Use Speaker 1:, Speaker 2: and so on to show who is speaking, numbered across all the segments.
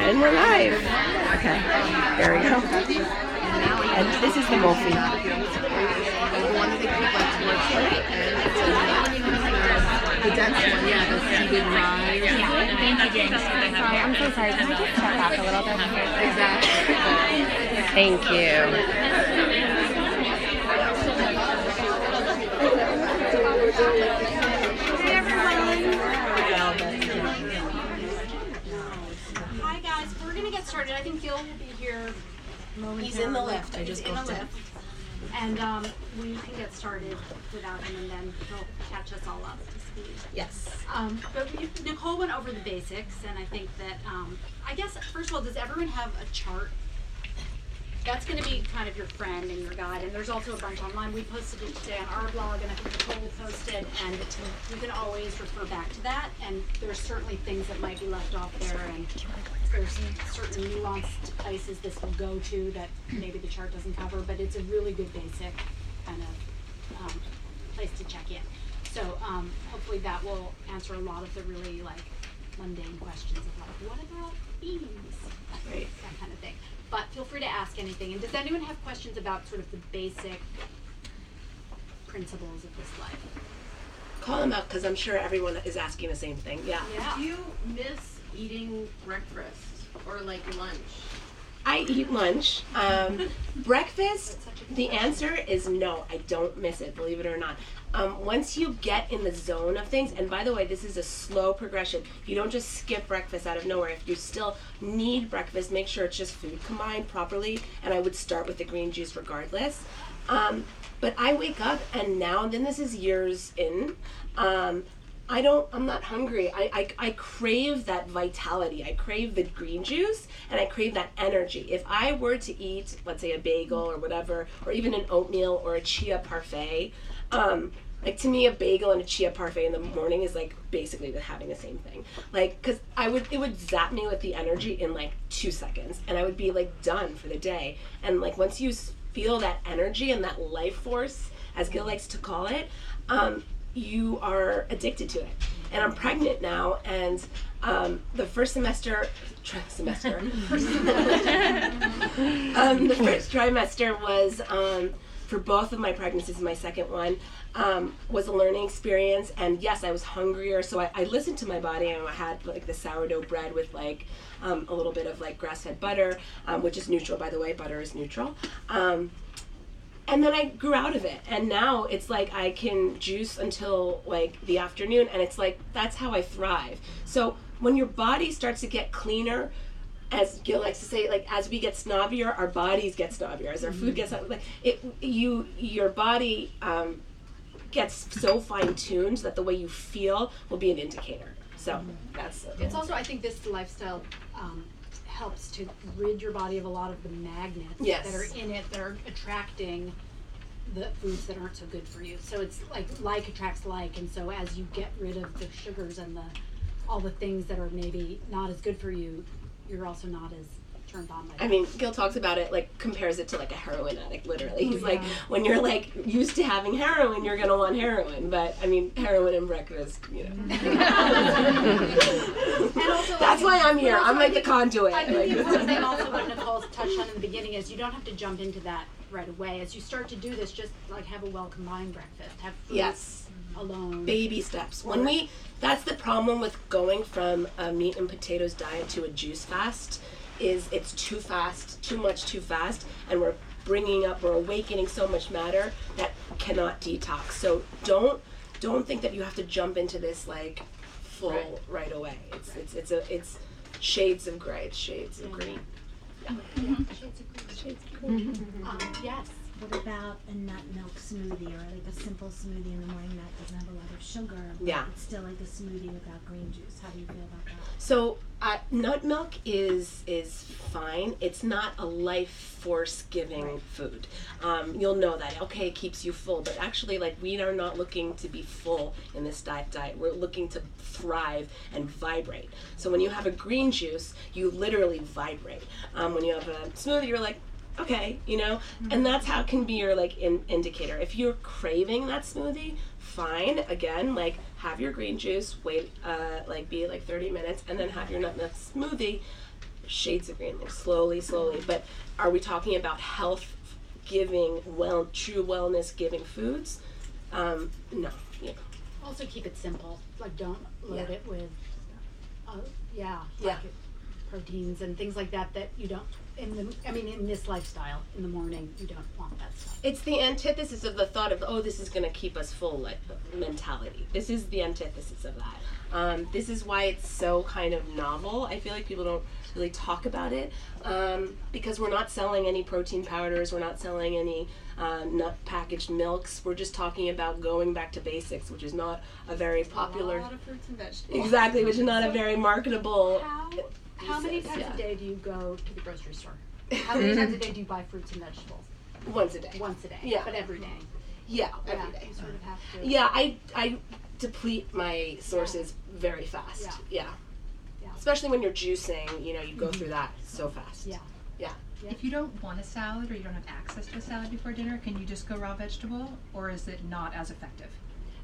Speaker 1: And we're live. Okay, there we go. And this is the Wolfie.
Speaker 2: One of the key like works the dense one, yeah, the seeded rye.
Speaker 3: Yeah, thank you, James. Sorry, I'm so sorry. Can I just step back a little bit?
Speaker 2: Exactly.
Speaker 1: Thank you.
Speaker 3: Hey, everyone.
Speaker 4: Hi guys, we're gonna get started. I think Gil will be here momentarily.
Speaker 2: He's in the lift. I just
Speaker 4: He's in the
Speaker 2: booked him.
Speaker 4: lift. And we can get started without him, and then he'll catch us all up to speed.
Speaker 2: Yes.
Speaker 4: Nicole went over the basics, and I think that I guess first of all, does everyone have a chart? That's going to be kind of your friend and your guide, and there's also a bunch online. We posted it today on our blog, and I think Nicole will post it, and you can always refer back to that. And there's certainly things that might be left off there, and there's certain nuanced places this will go to that maybe the chart doesn't cover, but it's a really good basic kind of place to check in. So hopefully that will answer a lot of the really like mundane questions of like, what about bees?
Speaker 2: Right.
Speaker 4: That kind of thing. But feel free to ask anything. And does anyone have questions about sort of the basic principles of this life?
Speaker 2: Call him out because I'm sure everyone is asking the same thing. Yeah.
Speaker 4: Yeah.
Speaker 5: Do you miss eating breakfast or like lunch?
Speaker 2: I eat lunch. Breakfast, the answer is no. I don't miss it, believe it or not. Once you get in the zone of things, and by the way, this is a slow progression. You don't just skip breakfast out of nowhere. If you still need breakfast, make sure it's just food combined properly, and I would start with the green juice regardless. But I wake up, and now, and then this is years in, I'm not hungry. I crave that vitality. I crave the green juice and I crave that energy. If I were to eat, let's say a bagel or whatever, or even an oatmeal or a chia parfait, like to me a bagel and a chia parfait in the morning is like basically having the same thing. Like, cause it would zap me with the energy in like 2 seconds and I would be like done for the day. And like once you feel that energy and that life force, as Gil likes to call it, you are addicted to it. And I'm pregnant now, and the first trimester, the first trimester was, for both of my pregnancies, my second one, was a learning experience. And yes, I was hungrier, so I listened to my body, and I had like the sourdough bread with like a little bit of like grass-fed butter, which is neutral, by the way. Butter is neutral. And then I grew out of it, and now it's like I can juice until like the afternoon, and it's like that's how I thrive. So when your body starts to get cleaner, as Gil likes to say, like as we get snobbier, our bodies get snobbier. As our food gets like your body gets so fine-tuned that the way you feel will be an indicator. So that's
Speaker 4: It's also, I think this lifestyle helps to rid your body of a lot of the magnets that are in it that are attracting the foods that aren't so good for you. So it's like attracts like, and so as you get rid of the sugars and all the things that are maybe not as good for you, you're also not as turned on by that.
Speaker 2: I mean, Gil talks about it, like, compares it to, like, a heroin addict, literally. He's like, when you're, like, used to having heroin, you're going to want heroin. But, I mean, heroin and breakfast, you know.
Speaker 4: And also,
Speaker 2: that's why I'm here. I'm, like, the conduit.
Speaker 4: I think the important thing also what Nicole touched on in the beginning is you don't have to jump into that right away. As you start to do this, just, like, have a well-combined breakfast. Have fruits alone.
Speaker 2: Baby steps. That's the problem with going from a meat and potatoes diet to a juice fast. Is it's too fast, too much too fast, and we're awakening so much matter that cannot detox. So don't think that you have to jump into this like full right away. It's shades of gray, it's shades of green.
Speaker 4: Shades of green. Yes.
Speaker 3: What about a nut milk smoothie or like a simple smoothie in the morning that doesn't have a lot of sugar? But it's still like a smoothie without green juice. How do you feel about that?
Speaker 2: So nut milk is fine. It's not a life force giving food. You'll know that. Okay, it keeps you full, but actually, like, we are not looking to be full in this diet. We're looking to thrive and vibrate. So when you have a green juice, you literally vibrate. When you have a smoothie, you're like, okay, you know, and that's how it can be your like indicator. If you're craving that smoothie, fine. Again, like have your green juice, wait, be like 30 minutes, and then have your nut milk smoothie. shades of green, like slowly. But are we talking about health-giving, true wellness-giving foods? No. Yeah.
Speaker 4: Also keep it simple. Like don't load it with,
Speaker 2: Yeah.
Speaker 4: proteins and things like that you don't. In this lifestyle, in the morning, you don't want that stuff.
Speaker 2: It's the antithesis of the thought of, oh, this is going to keep us full mentality. This is the antithesis of that. This is why it's so kind of novel. I feel like people don't really talk about it because we're not selling any protein powders. We're not selling any nut packaged milks. We're just talking about going back to basics, which is not a very popular.
Speaker 5: A lot of fruits and vegetables.
Speaker 2: Exactly, which is not a very marketable.
Speaker 4: How many times a day do you go to the grocery store? How many times a day do you buy fruits and vegetables?
Speaker 2: Once a day.
Speaker 4: Once a day.
Speaker 2: Yeah.
Speaker 4: But every day.
Speaker 2: Yeah, every day.
Speaker 4: You sort of have to.
Speaker 2: Yeah, I deplete my sources very fast. Yeah. Especially when you're juicing, you go through that so fast.
Speaker 4: Yeah.
Speaker 6: If you don't want a salad or you don't have access to a salad before dinner, can you just go raw vegetable, or is it not as effective?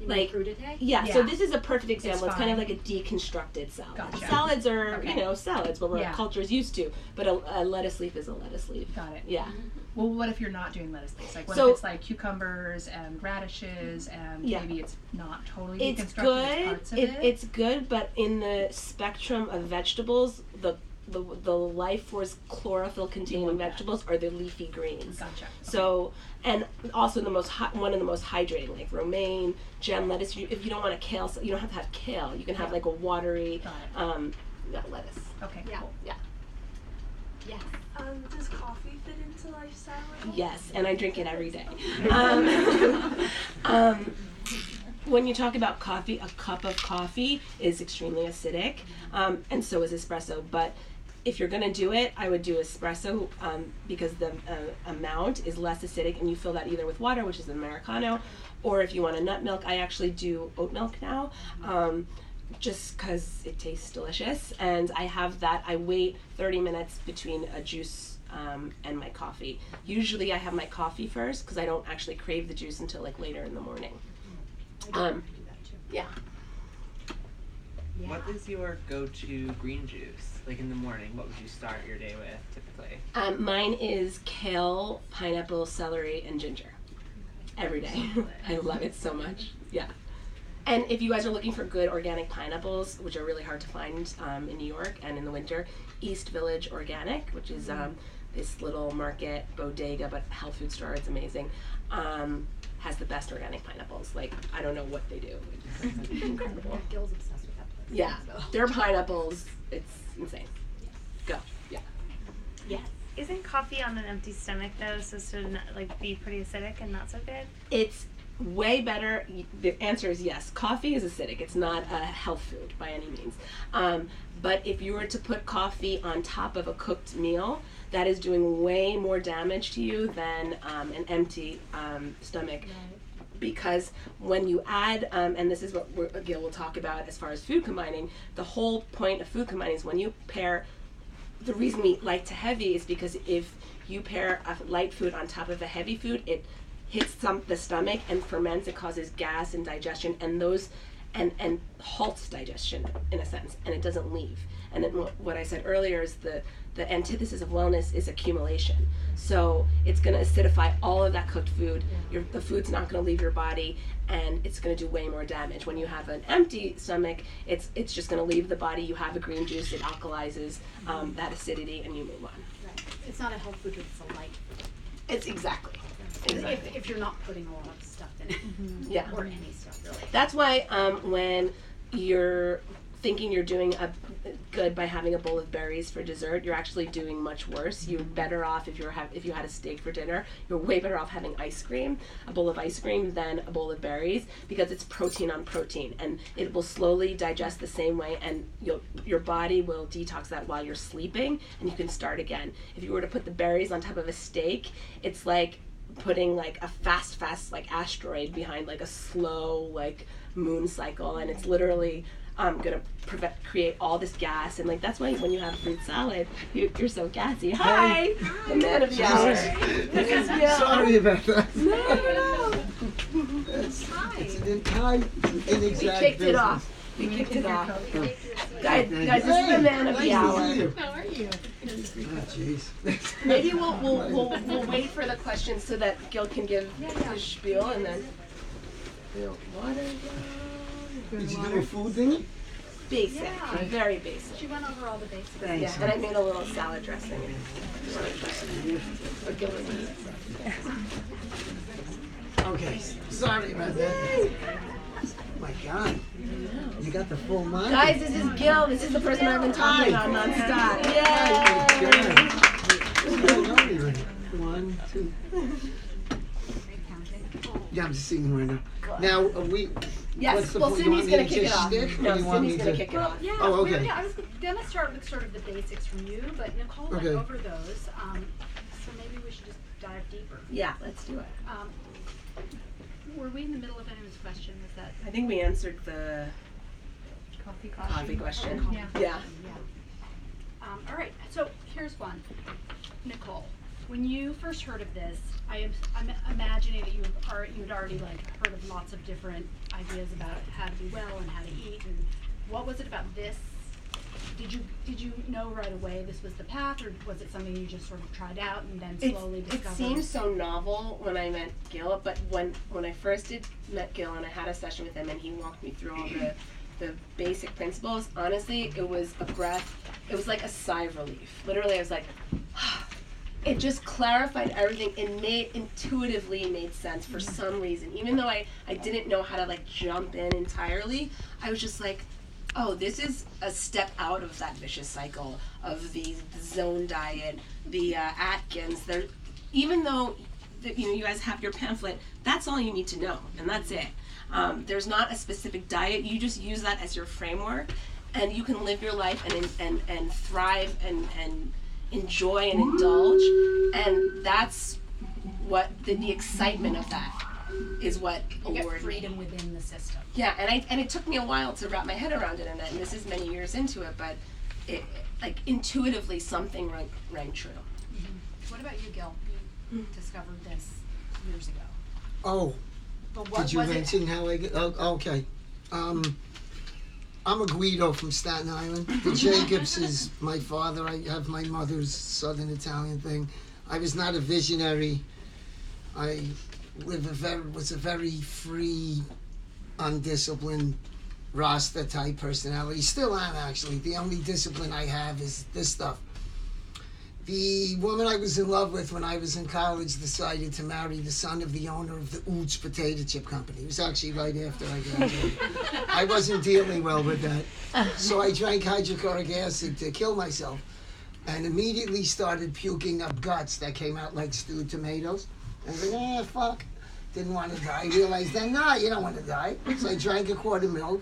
Speaker 4: You mean fruit a day?
Speaker 2: Yeah,
Speaker 6: Yeah.
Speaker 2: so this is a perfect example. It's kind of
Speaker 6: fine.
Speaker 2: like a deconstructed salad.
Speaker 6: Gotcha.
Speaker 2: Salads are,
Speaker 6: Okay.
Speaker 2: salads, what our culture is used to. But a lettuce leaf is a lettuce leaf.
Speaker 6: Got it.
Speaker 2: Yeah.
Speaker 6: Well, what if you're not doing lettuce leaves? Like, what
Speaker 2: So-
Speaker 6: if it's like cucumbers and radishes, and maybe it's not totally
Speaker 2: It's
Speaker 6: deconstructed
Speaker 2: good.
Speaker 6: parts of it?
Speaker 2: It's good, but in the spectrum of vegetables, the life force chlorophyll containing vegetables are the leafy greens.
Speaker 6: Gotcha.
Speaker 2: So, and also one of the most hydrating, like romaine, gem lettuce. If you don't want a kale, you don't have to have kale. You can have like a watery lettuce.
Speaker 6: Okay,
Speaker 4: Yeah.
Speaker 6: cool.
Speaker 2: Yeah.
Speaker 4: Yeah.
Speaker 5: Does coffee fit into lifestyle?
Speaker 2: Yes, and I drink it every day. When you talk about coffee, a cup of coffee is extremely acidic, and so is espresso. But if you're going to do it, I would do espresso because the amount is less acidic, and you fill that either with water, which is an Americano, or if you want a nut milk, I actually do oat milk now, just because it tastes delicious. And I have that. I wait 30 minutes between a juice and my coffee. Usually I have my coffee first because I don't actually crave the juice until like later in the morning. Yeah.
Speaker 7: What is your go-to green juice? Like in the morning, what would you start your day with typically?
Speaker 2: Mine is kale, pineapple, celery, and ginger. Every day. I love it so much. Yeah. And if you guys are looking for good organic pineapples, which are really hard to find in New York and in the winter, East Village Organic, which is this little market bodega, but health food store, it's amazing, has the best organic pineapples. Like, I don't know what they do. It's incredible.
Speaker 4: Gil's obsessed with that place.
Speaker 2: Yeah,
Speaker 4: So.
Speaker 2: their pineapples, it's insane. Go. Yeah.
Speaker 4: Yes.
Speaker 8: Isn't coffee on an empty stomach though supposed to be pretty acidic and not so good?
Speaker 2: It's way better. The answer is yes. Coffee is acidic. It's not a health food by any means. But if you were to put coffee on top of a cooked meal, that is doing way more damage to you than an empty stomach. Right. Because when you add, and this is what Gil will talk about as far as food combining, the whole point of food combining is when you pair, the reason we light to heavy is because if you pair a light food on top of a heavy food, it hits the stomach and ferments. It causes gas and digestion, and and halts digestion in a sense, and it doesn't leave. And then what I said earlier is the antithesis of wellness is accumulation. So it's going to acidify all of that cooked food. The food's not going to leave your body, and it's going to do way more damage. When you have an empty stomach, it's just going to leave the body. You have a green juice, it alkalizes that acidity, and you move on.
Speaker 4: Right. It's not a health food, it's a light food.
Speaker 2: It's exactly.
Speaker 4: If you're not putting a lot of stuff in it.
Speaker 2: Yeah.
Speaker 4: Or any stuff, really.
Speaker 2: That's why when you're thinking you're doing good by having a bowl of berries for dessert, you're actually doing much worse. You're better off if you had a steak for dinner. You're way better off having a bowl of ice cream, than a bowl of berries, because it's protein on protein, and it will slowly digest the same way, and your body will detox that while you're sleeping, and you can start again. If you were to put the berries on top of a steak, it's like putting like a fast asteroid behind like a slow moon cycle, and it's literally gonna create all this gas, and that's why when you have a fruit salad, you're so gassy. Hi, the man of the hour. This is Gil.
Speaker 9: Sorry about that.
Speaker 2: No.
Speaker 9: It's an entire inexact
Speaker 2: We kicked it
Speaker 9: business.
Speaker 2: off. Guys, this is the man of the hour.
Speaker 9: Nice to see you.
Speaker 5: How are you?
Speaker 9: Jeez.
Speaker 2: Maybe we'll wait for the questions so that Gil can give his spiel and then. Water.
Speaker 9: Did you do a food thing?
Speaker 2: Basic,
Speaker 4: Yeah.
Speaker 2: very basic.
Speaker 4: She went over all the basics.
Speaker 2: Yeah, and I made a little salad dressing. Or Gil doesn't eat it.
Speaker 9: Okay, sorry about that. My God, you got the full mind.
Speaker 2: Guys, this is Gil. This is the person I've been talking about nonstop. Yay!
Speaker 9: One, two. Yeah, I'm just seeing right now. Now, we.
Speaker 2: Yes,
Speaker 9: What's the
Speaker 2: well,
Speaker 9: point? You want
Speaker 2: Cindy's
Speaker 9: me
Speaker 2: gonna
Speaker 9: to
Speaker 2: kick it
Speaker 9: just
Speaker 2: off.
Speaker 9: stick, or
Speaker 2: No,
Speaker 9: do you want
Speaker 2: Cindy's
Speaker 9: me
Speaker 2: gonna
Speaker 9: to-
Speaker 2: kick it
Speaker 4: Well,
Speaker 2: off.
Speaker 4: yeah.
Speaker 9: Oh, okay.
Speaker 4: Yeah, I was gonna start with sort of the basics from you, but Nicole went
Speaker 9: Okay.
Speaker 4: over those. So maybe we should just dive deeper.
Speaker 2: Yeah, let's do it.
Speaker 4: Were we in the middle of anyone's question? Was that?
Speaker 2: I think we answered the
Speaker 6: Coffee
Speaker 2: coffee question.
Speaker 6: Yeah.
Speaker 2: Yeah.
Speaker 4: All right. So here's one. Nicole, when you first heard of this, I'm imagining that you'd already like heard of lots of different ideas about how to be well and how to eat, and what was it about this? Did you know right away this was the path, or was it something you just sort of tried out and then slowly
Speaker 2: It
Speaker 4: discovered?
Speaker 2: seemed so novel when I met Gil, but when I first met Gil and I had a session with him and he walked me through all the basic principles, honestly, it was a breath. It was like a sigh of relief. Literally, I was like, it just clarified everything. It intuitively made sense for some reason. Even though I didn't know how to like jump in entirely, I was just like, oh, this is a step out of that vicious cycle of the zone diet, the Atkins. Even though you guys have your pamphlet, that's all you need to know, and that's it. There's not a specific diet. You just use that as your framework, and you can live your life and thrive and enjoy and indulge. And that's what the excitement of that is what
Speaker 4: you get
Speaker 2: allured me.
Speaker 4: freedom within the system.
Speaker 2: Yeah, and it took me a while to wrap my head around it, and this is many years into it, but it like intuitively something rang true.
Speaker 4: What about you, Gil? You discovered this years ago.
Speaker 9: Oh,
Speaker 4: But what
Speaker 9: did you
Speaker 4: was it?
Speaker 9: mention how I get? Oh, okay. I'm a Guido from Staten Island. The Jacobs is my father. I have my mother's Southern Italian thing. I was not a visionary. I was a very free, undisciplined, Rasta type personality. Still am, actually. The only discipline I have is this stuff. The woman I was in love with when I was in college decided to marry the son of the owner of the Oots potato chip company. It was actually right after I graduated. I wasn't dealing well with that. So I drank hydrochloric acid to kill myself and immediately started puking up guts that came out like stewed tomatoes. I was like, fuck. Didn't want to die. I realized then, no, you don't want to die. So I drank a quart of milk,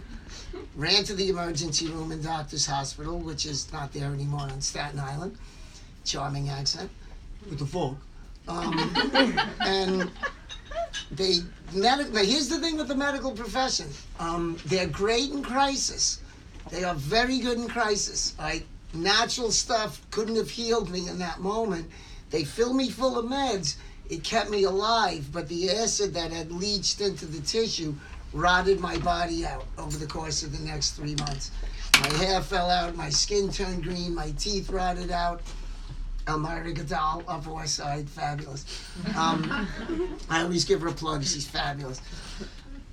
Speaker 9: ran to the emergency room in Doctor's Hospital, which is not there anymore on Staten Island. Charming accent with the folk. And here's the thing with the medical profession. They're great in crisis. They are very good in crisis. Natural stuff couldn't have healed me in that moment. They fill me full of meds. It kept me alive, but the acid that had leached into the tissue rotted my body out over the course of the next 3 months. My hair fell out, my skin turned green, my teeth rotted out. Elmira Gadal, Upper West Side, fabulous. I always give her a plug, she's fabulous.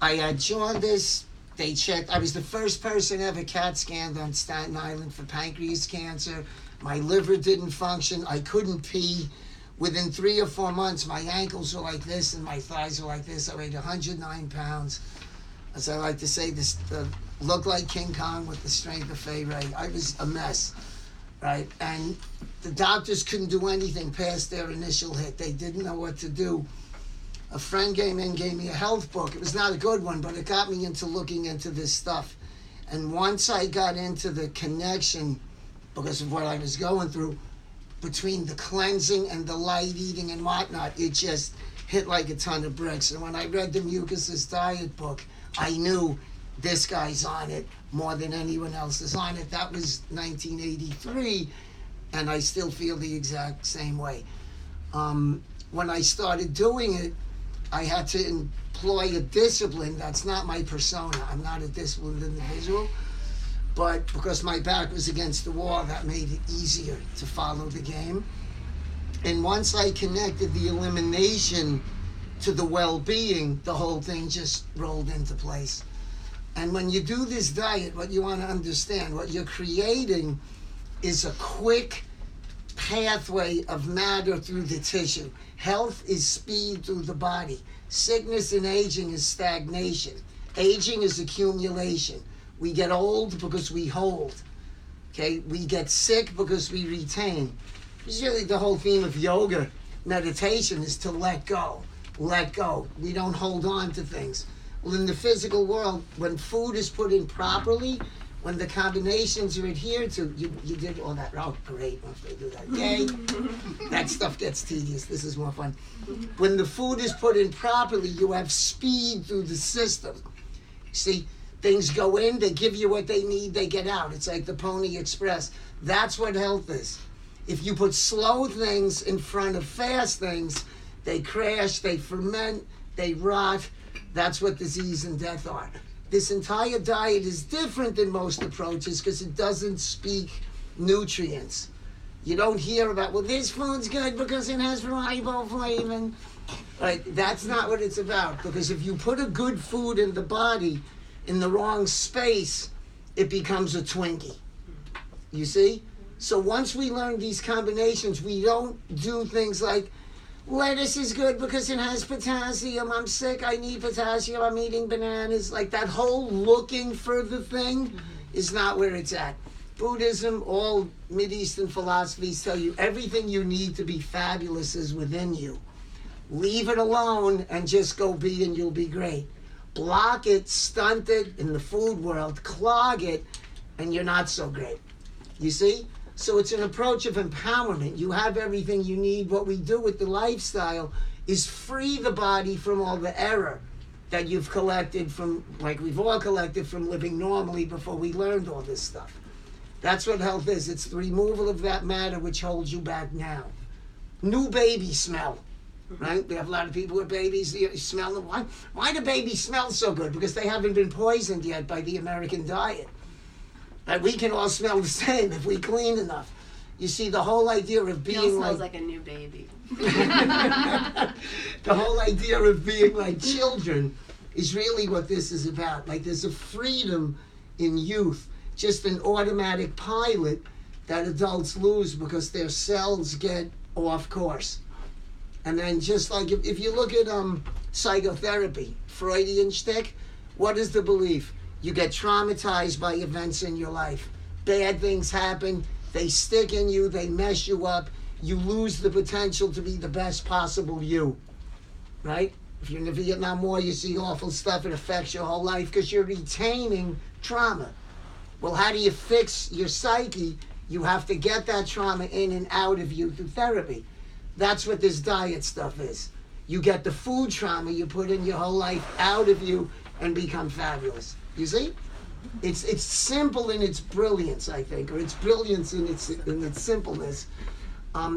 Speaker 9: I had jaundice, they checked, I was the first person ever CAT scanned on Staten Island for pancreas cancer. My liver didn't function, I couldn't pee. Within 3 or 4 months, my ankles were like this and my thighs were like this. I weighed 109 pounds. As I like to say, this looked like King Kong with the strength of Fay Ray. I was a mess. Right, and the doctors couldn't do anything past their initial hit. They didn't know what to do. A friend came in, gave me a health book. It was not a good one, but it got me into looking into this stuff. And once I got into the connection, because of what I was going through, between the cleansing and the light eating and whatnot, it just hit like a ton of bricks. And when I read the Mucus's diet book, I knew this guy's on it more than anyone else is on it. That was 1983, and I still feel the exact same way. When I started doing it, I had to employ a discipline that's not my persona. I'm not a disciplined individual, but because my back was against the wall, that made it easier to follow the game. And once I connected the elimination to the well-being, the whole thing just rolled into place. And when you do this diet, what you want to understand, what you're creating is a quick pathway of matter through the tissue. Health is speed through the body. Sickness and aging is stagnation. Aging is accumulation. We get old because we hold. Okay, we get sick because we retain. It's really the whole theme of yoga, meditation, is to let go. Let go. We don't hold on to things. Well, in the physical world, when food is put in properly, when the combinations are adhered to, you did all that. Oh, great, once they do that. Yay. That stuff gets tedious. This is more fun. When the food is put in properly, you have speed through the system. See, things go in, they give you what they need, they get out. It's like the Pony Express. That's what health is. If you put slow things in front of fast things, they crash, they ferment, they rot. That's what disease and death are. This entire diet is different than most approaches because it doesn't speak nutrients. You don't hear about, well, this food's good because it has riboflavin. Right? That's not what it's about, because if you put a good food in the body in the wrong space, it becomes a Twinkie. You see? So once we learn these combinations, we don't do things like, lettuce is good because it has potassium. I'm sick, I need potassium, I'm eating bananas. Like that whole looking for the thing is not where it's at. Buddhism, all Mideastern philosophies tell you everything you need to be fabulous is within you. Leave it alone and just go be and you'll be great. Block it, stunt it in the food world, clog it, and you're not so great. You see? So it's an approach of empowerment. You have everything you need. What we do with the lifestyle is free the body from all the error that you've collected from, like we've all collected from living normally before we learned all this stuff. That's what health is. It's the removal of that matter which holds you back now. New baby smell, right? We have a lot of people with babies, you smell them. Why do babies smell so good? Because they haven't been poisoned yet by the American diet. Like we can all smell the same if we clean enough. You see, the whole idea of being
Speaker 2: Bill smells like a new baby.
Speaker 9: The whole idea of being like children is really what this is about. Like there's a freedom in youth, just an automatic pilot that adults lose because their cells get off course. And then just like if you look at psychotherapy, Freudian shtick, what is the belief? You get traumatized by events in your life. Bad things happen, they stick in you, they mess you up, you lose the potential to be the best possible you, right? If you're in the Vietnam War, you see awful stuff, it affects your whole life because you're retaining trauma. Well, how do you fix your psyche? You have to get that trauma in and out of you through therapy. That's what this diet stuff is. You get the food trauma you put in your whole life out of you and become fabulous. You see? It's simple in its brilliance, I think, or its brilliance in its simpleness.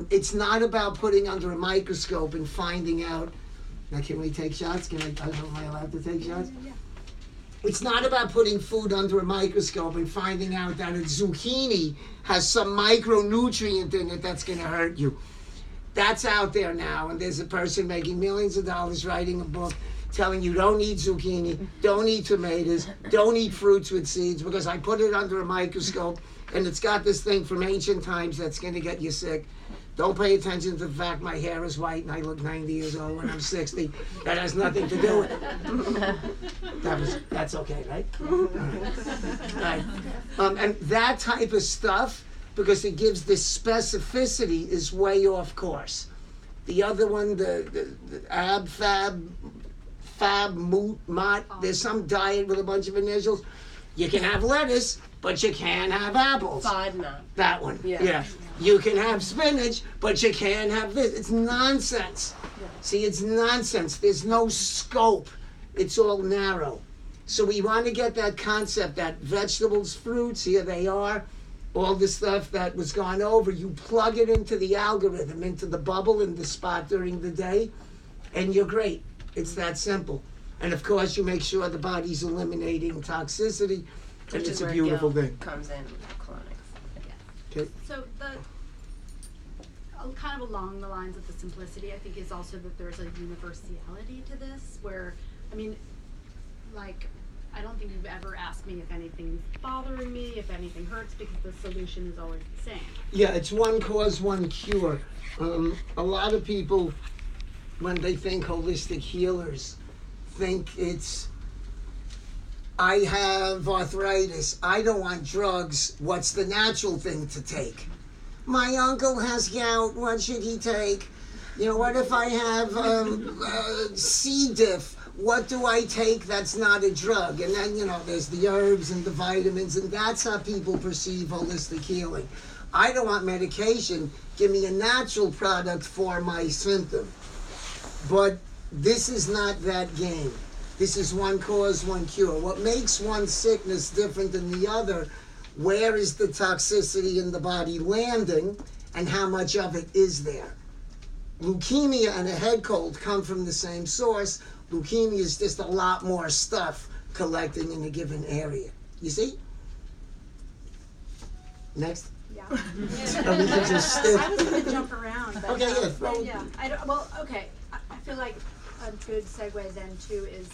Speaker 9: It's not about putting under a microscope and finding out. Now, can we take shots? Am I allowed to take shots? It's not about putting food under a microscope and finding out that a zucchini has some micronutrient in it that's going to hurt you. That's out there now, and there's a person making millions of dollars writing a book telling you don't eat zucchini, don't eat tomatoes, don't eat fruits with seeds because I put it under a microscope and it's got this thing from ancient times that's going to get you sick. Don't pay attention to the fact my hair is white and I look 90 years old when I'm 60. That has nothing to do with it. That's okay, right? Right. And that type of stuff, because it gives this specificity, is way off course. The other one, the there's some diet with a bunch of initials. You can have lettuce, but you can't have apples.
Speaker 2: FODMAP.
Speaker 9: That one.
Speaker 2: Yeah.
Speaker 9: You can have spinach, but you can't have this. It's nonsense. Yeah. See, it's nonsense. There's no scope. It's all narrow. So we want to get that concept that vegetables, fruits, here they are, all the stuff that was gone over, you plug it into the algorithm, into the bubble in the spot during the day, and you're great. It's that simple. And of course, you make sure the body's eliminating toxicity And
Speaker 2: Which
Speaker 9: it's
Speaker 2: is
Speaker 9: a
Speaker 2: where
Speaker 9: beautiful
Speaker 2: Gil
Speaker 9: thing.
Speaker 2: comes in Colonics.
Speaker 9: Okay.
Speaker 4: So kind of along the lines of the simplicity, I think is also that there's a universality to this where, I mean, like, I don't think you've ever asked me if anything's bothering me, if anything hurts, because the solution is always the same.
Speaker 9: Yeah, it's one cause, one cure. A lot of people, when they think holistic healers, think it's, I have arthritis, I don't want drugs, what's the natural thing to take? My uncle has gout, what should he take? You know, what if I have C. diff? What do I take that's not a drug? And then, you know, there's the herbs and the vitamins, and that's how people perceive holistic healing. I don't want medication. Give me a natural product for my symptom. But this is not that game. This is one cause, one cure. What makes one sickness different than the other, where is the toxicity in the body landing, and how much of it is there? Leukemia and a head cold come from the same source. Leukemia is just a lot more stuff collecting in a given area. You see? Next.
Speaker 4: Yeah.
Speaker 9: Oh, we can just stick.
Speaker 4: I was going to jump around. But,
Speaker 9: Okay, yeah, throw it.
Speaker 4: yeah. Well, okay. I feel like a good segue then too is,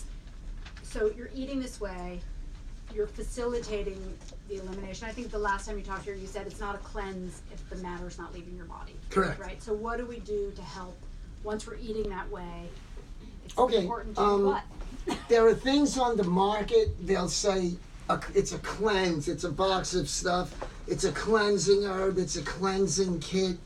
Speaker 4: so you're eating this way, you're facilitating the elimination. I think the last time you talked here, you said it's not a cleanse if the matter's not leaving your body.
Speaker 9: Correct.
Speaker 4: Right. So what do we do to help once we're eating that way? It's
Speaker 9: Okay,
Speaker 4: important to do what?
Speaker 9: There are things on the market, they'll say it's a cleanse, it's a box of stuff, it's a cleansing herb, it's a cleansing kit.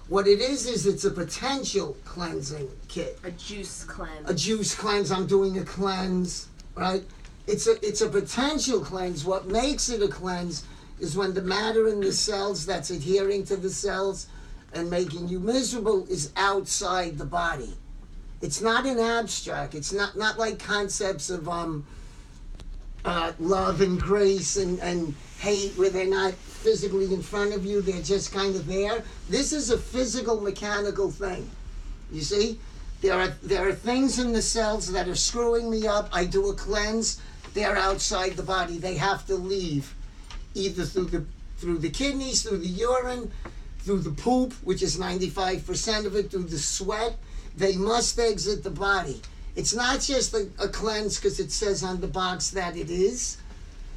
Speaker 9: What it is it's a potential cleansing kit.
Speaker 2: A juice cleanse.
Speaker 9: A juice cleanse, I'm doing a cleanse, right? It's a potential cleanse. What makes it a cleanse is when the matter in the cells that's adhering to the cells and making you miserable is outside the body. It's not an abstract. It's not like concepts of love and grace and hate where they're not physically in front of you. They're just kind of there. This is a physical, mechanical thing. You see? There are things in the cells that are screwing me up. I do a cleanse. They're outside the body. They have to leave, either through the kidneys, through the urine, through the poop, which is 95% of it, through the sweat. They must exit the body. It's not just a cleanse because it says on the box that it is.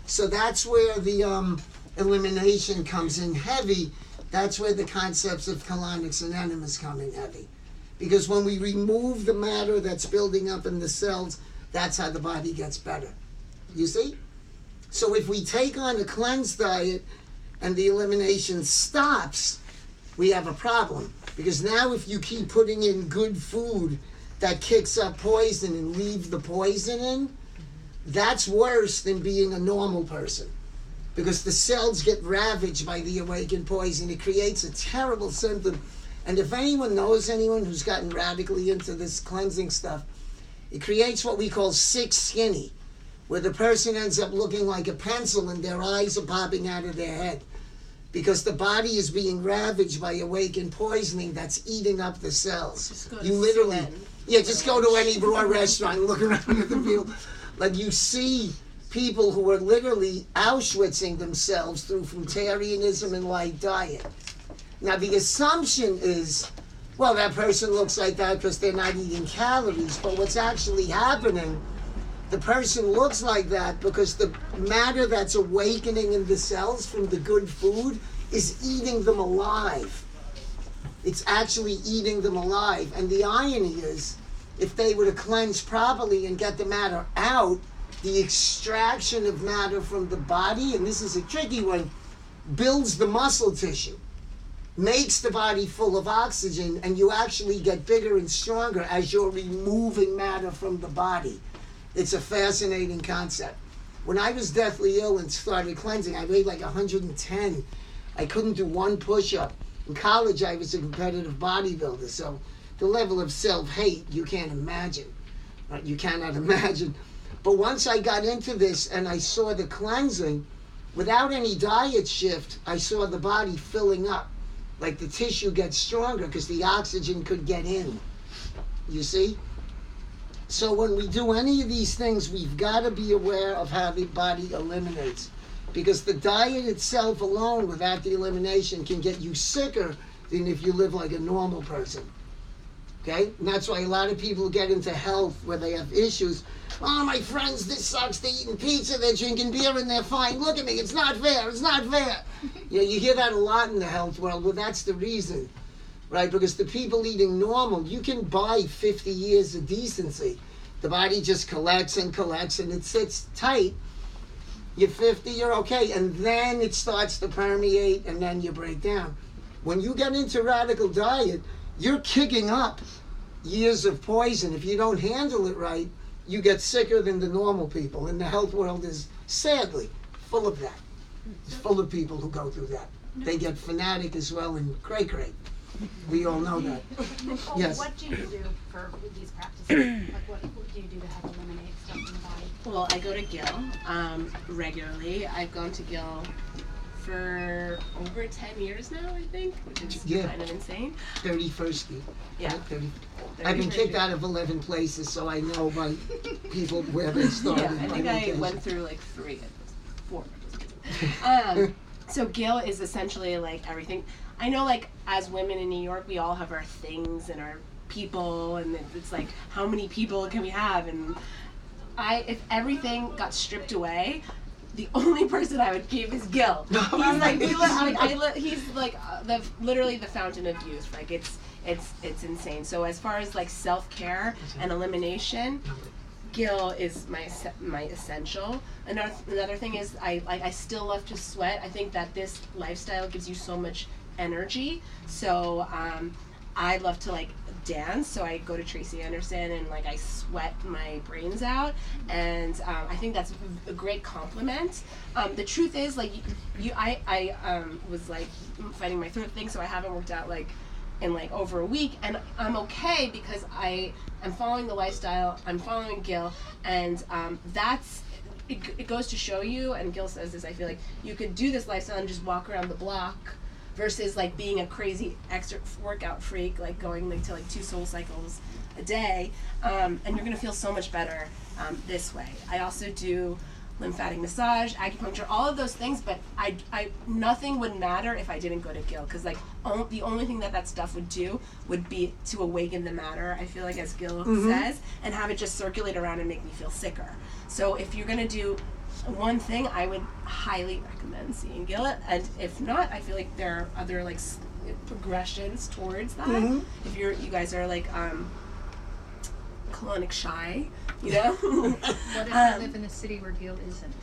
Speaker 9: So that's where the elimination comes in heavy. That's where the concepts of colonics and enemas come in heavy. Because when we remove the matter that's building up in the cells, that's how the body gets better. You see? So if we take on a cleanse diet and the elimination stops, we have a problem. Because now if you keep putting in good food that kicks up poison and leave the poison in, that's worse than being a normal person. Because the cells get ravaged by the awakened poison. It creates a terrible symptom. And if anyone knows anyone who's gotten radically into this cleansing stuff, it creates what we call sick skinny, where the person ends up looking like a pencil and their eyes are popping out of their head. Because the body is being ravaged by awakened poisoning that's eating up the cells. You literally, just go to any raw restaurant and look around at the view. Like you see people who are literally Auschwitzing themselves through fruitarianism and light diet. Now the assumption is, well, that person looks like that because they're not eating calories, but what's actually happening, the person looks like that because the matter that's awakening in the cells from the good food is eating them alive. It's actually eating them alive. And the irony is, if they were to cleanse properly and get the matter out, the extraction of matter from the body, and this is a tricky one, builds the muscle tissue, makes the body full of oxygen, and you actually get bigger and stronger as you're removing matter from the body. It's a fascinating concept. When I was deathly ill and started cleansing, I weighed like 110. I couldn't do one push-up. In college, I was a competitive bodybuilder, so the level of self-hate, you can't imagine. Right? You cannot imagine. But once I got into this and I saw the cleansing, without any diet shift, I saw the body filling up. Like the tissue gets stronger because the oxygen could get in. You see? So when we do any of these things, we've got to be aware of how the body eliminates. because the diet itself alone, without the elimination, can get you sicker than if you live like a normal person. Okay? And that's why a lot of people get into health where they have issues. Oh, my friends, this sucks. They're eating pizza, they're drinking beer, and they're fine. Look at me, it's not fair, it's not fair. You know, you hear that a lot in the health world. Well, that's the reason, right? Because the people eating normal, you can buy 50 years of decency. The body just collects and collects, and it sits tight. You're 50, you're okay, and then it starts to permeate, and then you break down. When you get into radical diet, you're kicking up years of poison. If you don't handle it right, you get sicker than the normal people. And the health world is sadly full of that. It's full of people who go through that. They get fanatic as well and cray-cray. We all know that.
Speaker 4: Nicole,
Speaker 9: Yes.
Speaker 4: what do you do for these practices? Like what do you do to help eliminate stuff in the body?
Speaker 2: Well, I go to Gil regularly. I've gone to Gil for over 10 years now, I think, which is
Speaker 9: Yeah.
Speaker 2: kind of insane.
Speaker 9: 31st year.
Speaker 2: Yeah.
Speaker 9: 30. I've been kicked out of 11 places, so I know by people where they started.
Speaker 2: Yeah, I think
Speaker 9: my
Speaker 2: I
Speaker 9: location.
Speaker 2: went through like 4. So Gil is essentially like everything. I know, like, as women in New York, we all have our things and our people, and it's like, how many people can we have? And if everything got stripped away, the only person I would keep is Gil. He's like, he's like literally the fountain of youth. Like, it's insane. So as far as like self-care and elimination, Gil is my essential. Another thing is I still love to sweat. I think that this lifestyle gives you so much energy. So I love to like dance. So I go to Tracy Anderson and like I sweat my brains out. And I think that's a great compliment. The truth is, like, I was like fighting my throat thing, so I haven't worked out like in like over a week, and I'm okay because I am following the lifestyle. I'm following Gil, and that's it goes to show you. And Gil says this. I feel like you could do this lifestyle and just walk around the block, versus like being a crazy extra workout freak, like going like to like 2 soul cycles a day, and you're gonna feel so much better this way. I also do lymphatic massage, acupuncture, all of those things, but I nothing would matter if I didn't go to Gil, because like the only thing that stuff would do would be to awaken the matter, I feel like, as Gil says, and have it just circulate around and make me feel sicker. So if you're gonna do one thing, I would highly recommend seeing Gil, and if not, I feel like there are other like progressions towards that. If you guys are like colonic shy, you know.
Speaker 6: What if you live in a city where Gil isn't?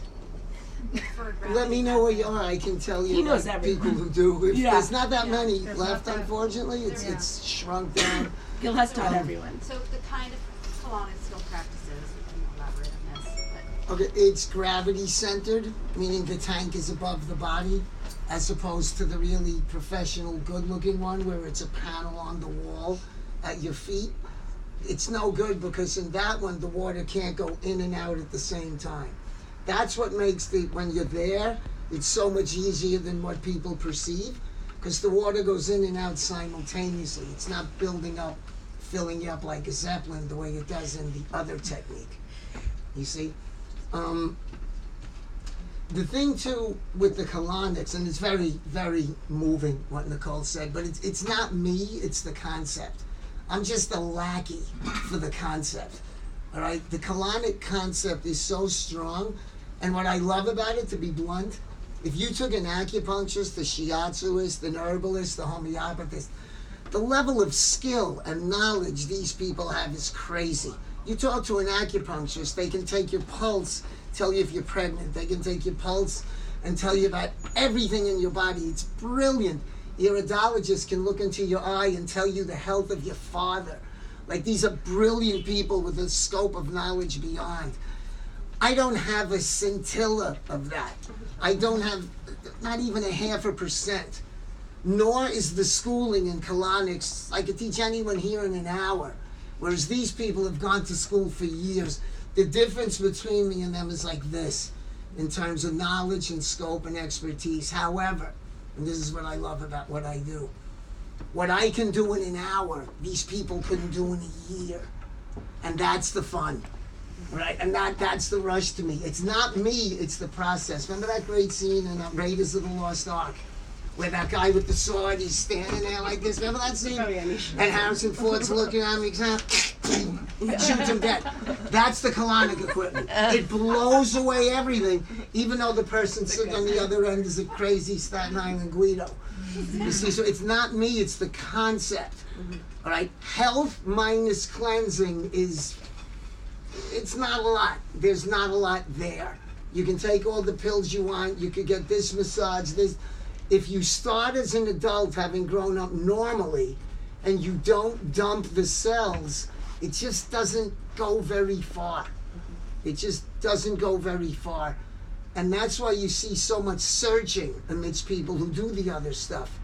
Speaker 9: Let me know where you are. I can tell you
Speaker 2: He knows
Speaker 9: about
Speaker 2: everyone.
Speaker 9: people who do. If
Speaker 2: Yeah.
Speaker 9: there's not that many
Speaker 6: There's
Speaker 9: left,
Speaker 6: not that-
Speaker 9: unfortunately. It's shrunk down.
Speaker 2: Gil has taught everyone.
Speaker 4: So the kind of colonic skill practices, you can elaborate on this. But
Speaker 9: Okay, it's gravity centered, meaning the tank is above the body, as opposed to the really professional, good-looking one where it's a panel on the wall at your feet. It's no good because in that one, the water can't go in and out at the same time. That's what makes when you're there, it's so much easier than what people perceive, because the water goes in and out simultaneously. It's not building up, filling you up like a Zeppelin the way it does in the other technique. You see? The thing too with the colonics, and it's very, very moving what Nicole said, but it's not me, it's the concept. I'm just a lackey for the concept, all right? The colonic concept is so strong, and what I love about it, to be blunt, if you took an acupuncturist, the shiatsuist, the herbalist, the homeopathist, the level of skill and knowledge these people have is crazy. You talk to an acupuncturist, they can take your pulse, tell you if you're pregnant, they can take your pulse and tell you about everything in your body. It's brilliant. Iridologists can look into your eye and tell you the health of your father. Like, these are brilliant people with a scope of knowledge beyond. I don't have a scintilla of that. I don't have not even 0.5%. Nor is the schooling in colonics. I could teach anyone here in an hour. Whereas these people have gone to school for years. The difference between me and them is like this, in terms of knowledge and scope and expertise. However, and this is what I love about what I do, what I can do in an hour, these people couldn't do in a year. And that's the fun. right? And that's the rush to me. It's not me, it's the process. Remember that great scene in Raiders of the Lost Ark? Where that guy with the sword, he's standing there like this. Remember that scene?
Speaker 2: Oh, yeah,
Speaker 9: And Harrison Ford's looking at him, he's shoots him dead. That's the colonic equipment. It blows away everything, even though the person sitting on the other end is a crazy Staten Island Guido. You see, so it's not me, it's the concept. All right? Health minus cleansing it's not a lot. There's not a lot there. You can take all the pills you want, you could get this massage, this. If you start as an adult having grown up normally and you don't dump the cells, it just doesn't go very far. It just doesn't go very far. And that's why you see so much searching amidst people who do the other stuff.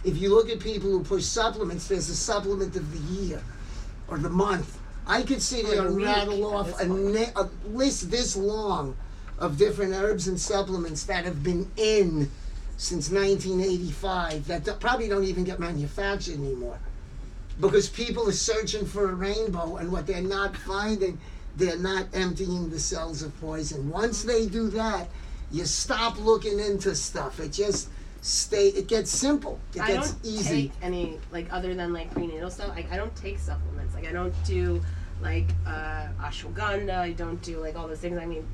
Speaker 9: If you look at people who push supplements, there's a supplement of the year or the month. I could sit here and rattle off a list this long of different herbs and supplements that have been in since 1985 that probably don't even get manufactured anymore, because people are searching for a rainbow, and what they're not finding, they're not emptying the cells of poison. Once they do that, you stop looking into stuff. It just it gets simple. It gets easy.
Speaker 2: I don't take any, like, other than like prenatal stuff. I don't take supplements. Like, I don't do like ashwagandha. I don't do like all those things. I mean,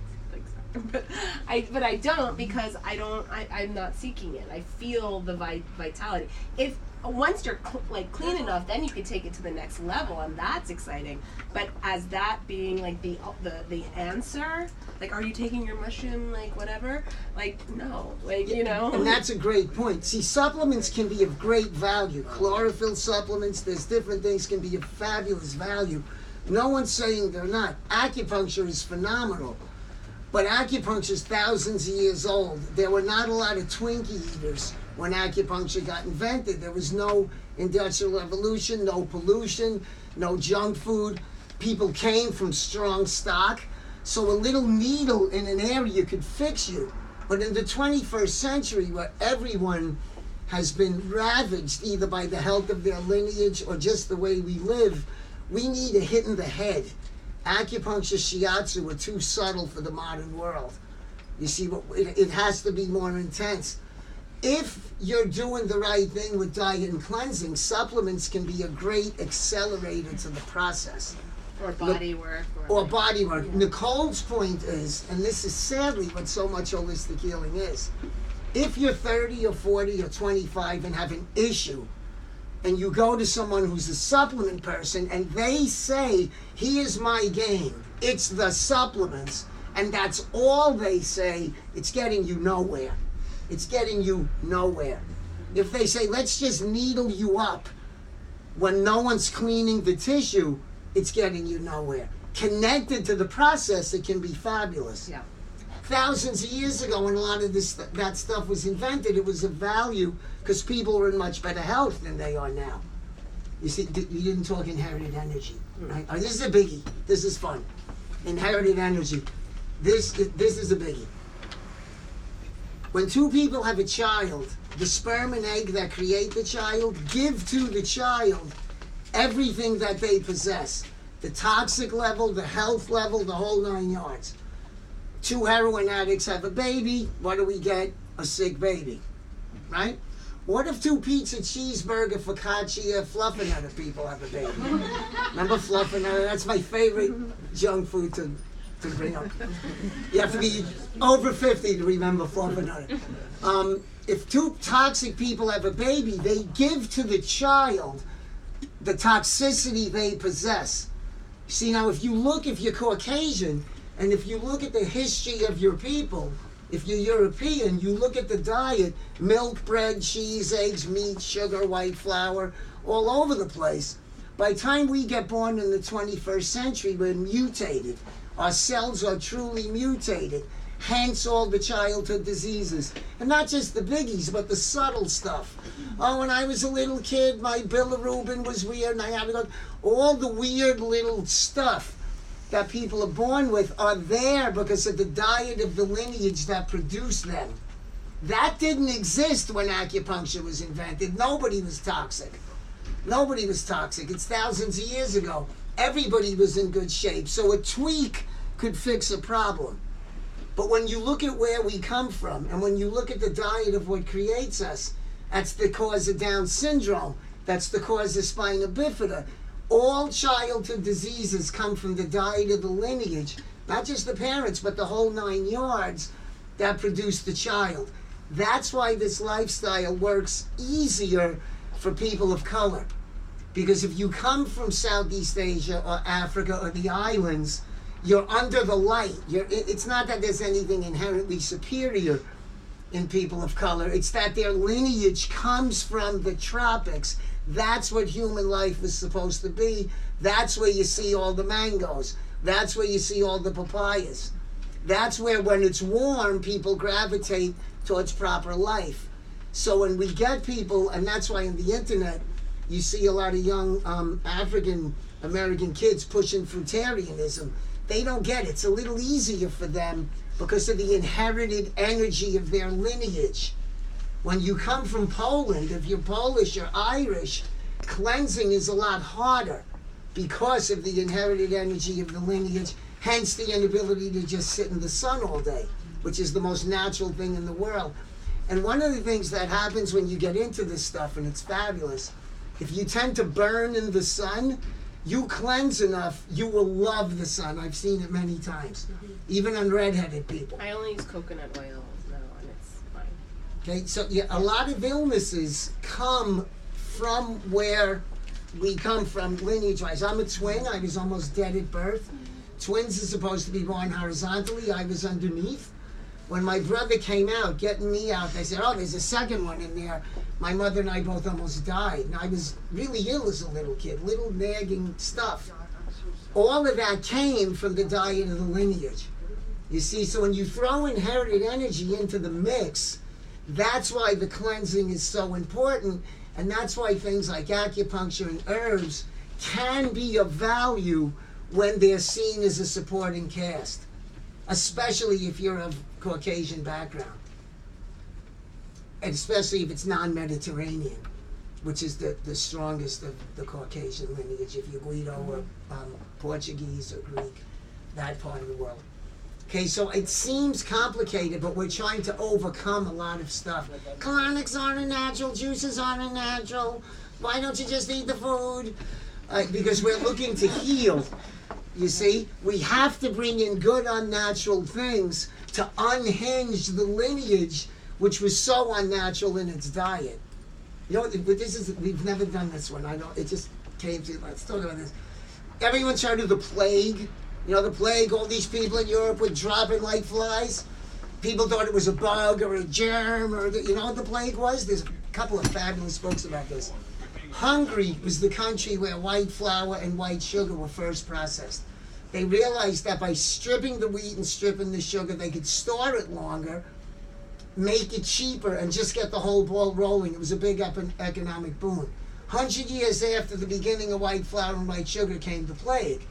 Speaker 2: but I don't, because I'm not seeking it. I feel the vitality. If once you're clean enough, then you can take it to the next level, and that's exciting. But as that being like the answer, like, are you taking your mushroom, like whatever? Like, no, like, you know.
Speaker 9: And that's a great point. See, supplements can be of great value. Chlorophyll supplements, there's different things can be of fabulous value. No one's saying they're not. Acupuncture is phenomenal. But acupuncture is thousands of years old. There were not a lot of Twinkie eaters when acupuncture got invented. There was no industrial revolution, no pollution, no junk food. People came from strong stock. So a little needle in an area could fix you. But in the 21st century, where everyone has been ravaged either by the health of their lineage or just the way we live, we need a hit in the head. Acupuncture, shiatsu are too subtle for the modern world. You see, it has to be more intense. If you're doing the right thing with diet and cleansing, supplements can be a great accelerator to the process.
Speaker 2: Or body work.
Speaker 9: Or body work. Yeah. Nicole's point is, and this is sadly what so much holistic healing is, if you're 30 or 40 or 25 and have an issue, and you go to someone who's a supplement person and they say, here's my game, it's the supplements, and that's all they say, it's getting you nowhere. It's getting you nowhere. If they say, let's just needle you up when no one's cleaning the tissue, it's getting you nowhere. Connected to the process, it can be fabulous.
Speaker 2: Yeah.
Speaker 9: Thousands of years ago, when a lot of that stuff was invented, it was of value because people were in much better health than they are now. You see, you didn't talk inherited energy, right? Oh, this is a biggie. This is fun. Inherited energy. This is a biggie. When two people have a child, the sperm and egg that create the child give to the child everything that they possess. The toxic level, the health level, the whole 9 yards. Two heroin addicts have a baby. What do we get? A sick baby, right? What if two pizza, cheeseburger, focaccia, fluffernutter people have a baby? Remember fluffernutter? That's my favorite junk food to bring up. You have to be over 50 to remember fluffernutter. If two toxic people have a baby, they give to the child the toxicity they possess. See, now if you're Caucasian, and if you look at the history of your people, if you're European, you look at the diet, milk, bread, cheese, eggs, meat, sugar, white flour, all over the place. By the time we get born in the 21st century, we're mutated. Our cells are truly mutated. Hence all the childhood diseases. And not just the biggies, but the subtle stuff. Oh, when I was a little kid, my bilirubin was weird, and I had to go. All the weird little stuff that people are born with are there because of the diet of the lineage that produced them. That didn't exist when acupuncture was invented. Nobody was toxic. Nobody was toxic. It's thousands of years ago. Everybody was in good shape. So a tweak could fix a problem. But when you look at where we come from, and when you look at the diet of what creates us, that's the cause of Down syndrome, that's the cause of spina bifida. All childhood diseases come from the diet of the lineage, not just the parents, but the whole 9 yards that produce the child. That's why this lifestyle works easier for people of color. Because if you come from Southeast Asia or Africa or the islands, you're under the light. It's not that there's anything inherently superior in people of color. It's that their lineage comes from the tropics. That's what human life is supposed to be. That's where you see all the mangoes. That's where you see all the papayas. That's where, when it's warm, people gravitate towards proper life. So when we get people, and that's why on the internet, you see a lot of young African American kids pushing fruitarianism. They don't get it. It's a little easier for them because of the inherited energy of their lineage. When you come from Poland, if you're Polish or Irish, cleansing is a lot harder because of the inherited energy of the lineage, hence the inability to just sit in the sun all day, which is the most natural thing in the world. And one of the things that happens when you get into this stuff, and it's fabulous, if you tend to burn in the sun, you cleanse enough, you will love the sun. I've seen it many times, even on redheaded people.
Speaker 2: I only use coconut oil now, and it's fine.
Speaker 9: Okay, so yeah, a lot of illnesses come from where we come from lineage-wise. I'm a twin. I was almost dead at birth. Twins are supposed to be born horizontally. I was underneath. When my brother came out, getting me out, they said, oh, there's a second one in there. My mother and I both almost died. And I was really ill as a little kid, little nagging stuff. All of that came from the diet of the lineage. You see, so when you throw inherited energy into the mix, that's why the cleansing is so important. And that's why things like acupuncture and herbs can be of value when they're seen as a supporting cast, especially if you're of Caucasian background, and especially if it's non-Mediterranean, which is the strongest of the Caucasian lineage, if you're Guido or Portuguese or Greek, that part of the world. Okay, so it seems complicated, but we're trying to overcome a lot of stuff. Colonics aren't natural, juices aren't natural. Why don't you just eat the food? Because we're looking to heal. You see, we have to bring in good unnatural things to unhinge the lineage, which was so unnatural in its diet. You know, but we've never done this one. It just came to, let's talk about this. Everyone's heard of the plague. You know, the plague, all these people in Europe were dropping like flies. People thought it was a bug or a germ, or you know what the plague was? There's a couple of fabulous books about this. Hungary was the country where white flour and white sugar were first processed. They realized that by stripping the wheat and stripping the sugar, they could store it longer, make it cheaper, and just get the whole ball rolling. It was a big economic boom. 100 years after the beginning of white flour and white sugar came the plague.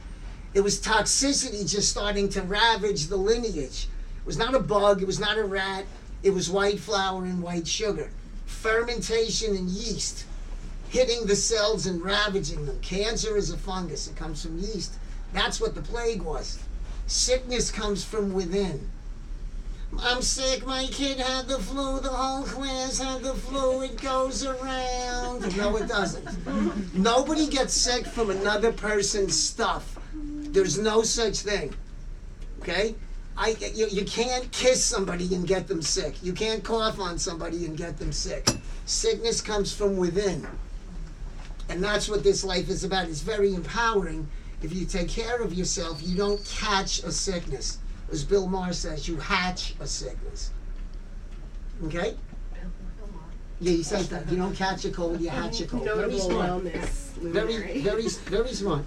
Speaker 9: It was toxicity just starting to ravage the lineage. It was not a bug, it was not a rat, it was white flour and white sugar. Fermentation and yeast hitting the cells and ravaging them. Cancer is a fungus, it comes from yeast. That's what the plague was. Sickness comes from within. I'm sick, my kid had the flu, the whole class had the flu, it goes around. No, it doesn't. Nobody gets sick from another person's stuff. There's no such thing, okay? You can't kiss somebody and get them sick. You can't cough on somebody and get them sick. Sickness comes from within. And that's what this life is about. It's very empowering. If you take care of yourself, you don't catch a sickness. As Bill Maher says, you hatch a sickness. Okay? Yeah, he says that. You don't catch a cold, you hatch a cold. Very smart. Very smart.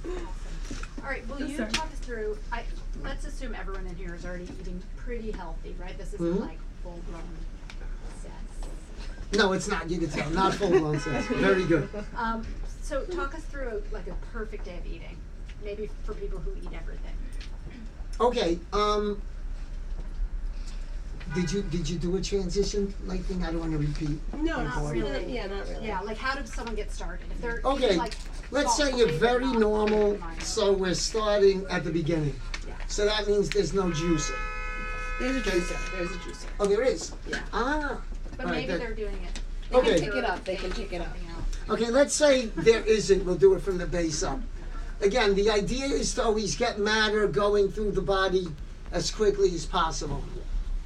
Speaker 4: All right, will you talk us through, let's assume everyone in here is already eating pretty healthy, right? This isn't like full-blown cess.
Speaker 9: No, it's not. You can tell. Not full-blown cess. Very good.
Speaker 4: So talk us through like a perfect day of eating, maybe for people who eat everything.
Speaker 9: Okay. Did you do a transition like thing? I don't want to repeat.
Speaker 2: No,
Speaker 4: not really.
Speaker 2: Yeah, not really.
Speaker 4: Yeah, like how does someone get started? If they're
Speaker 9: okay.
Speaker 4: eating, like,
Speaker 9: Let's say you're very normal, so we're starting at the beginning.
Speaker 4: Yeah.
Speaker 9: So that means there's no juicer.
Speaker 2: There's a juicer. There's a juicer.
Speaker 9: Oh, there is?
Speaker 2: Yeah.
Speaker 9: Ah.
Speaker 4: But
Speaker 9: All right,
Speaker 4: maybe
Speaker 9: that-
Speaker 4: they're doing it.
Speaker 2: They
Speaker 9: Okay.
Speaker 2: can pick it up. They can pick it up.
Speaker 9: Okay, let's say there isn't. We'll do it from the base up. Again, the idea is to always get matter going through the body as quickly as possible.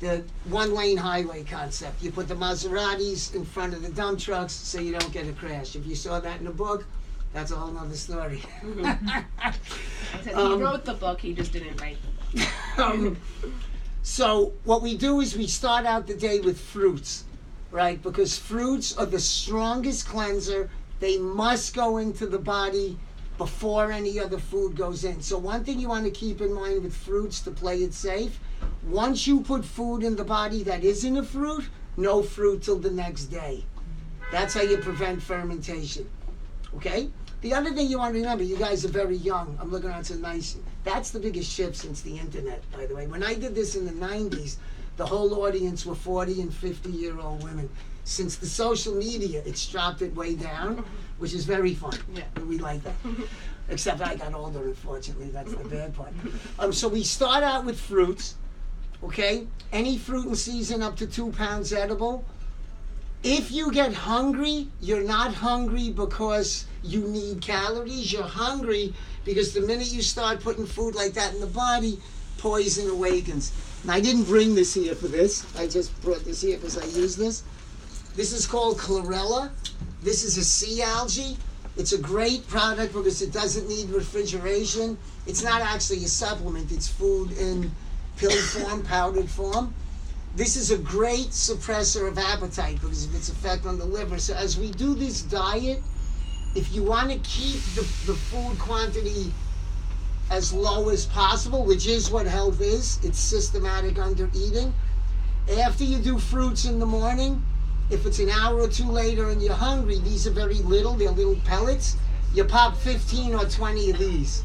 Speaker 9: The one-lane highway concept. You put the Maseratis in front of the dump trucks so you don't get a crash. If you saw that in a book, that's a whole nother story.
Speaker 2: He wrote the book. He just didn't write the book.
Speaker 9: So what we do is we start out the day with fruits, right? Because fruits are the strongest cleanser. They must go into the body before any other food goes in. So one thing you want to keep in mind with fruits to play it safe, once you put food in the body that isn't a fruit, no fruit till the next day. That's how you prevent fermentation. Okay? The other thing you want to remember, you guys are very young. I'm looking at some nice. That's the biggest shift since the internet, by the way. When I did this in the 90s, the whole audience were 40 and 50-year-old women. Since the social media, it's dropped it way down, which is very fun.
Speaker 2: Yeah.
Speaker 9: We like that. Except I got older, unfortunately. That's the bad part. So we start out with fruits, okay? Any fruit in season up to 2 pounds edible. If you get hungry, you're not hungry because you need calories. You're hungry because the minute you start putting food like that in the body, poison awakens. And I didn't bring this here for this. I just brought this here because I use this. This is called chlorella. This is a sea algae. It's a great product because it doesn't need refrigeration. It's not actually a supplement. It's food in pill form, powdered form. This is a great suppressor of appetite because of its effect on the liver. So as we do this diet, if you want to keep the food quantity as low as possible, which is what health is, it's systematic under eating. After you do fruits in the morning, if it's an hour or two later and you're hungry, these are very little, they're little pellets. You pop 15 or 20 of these,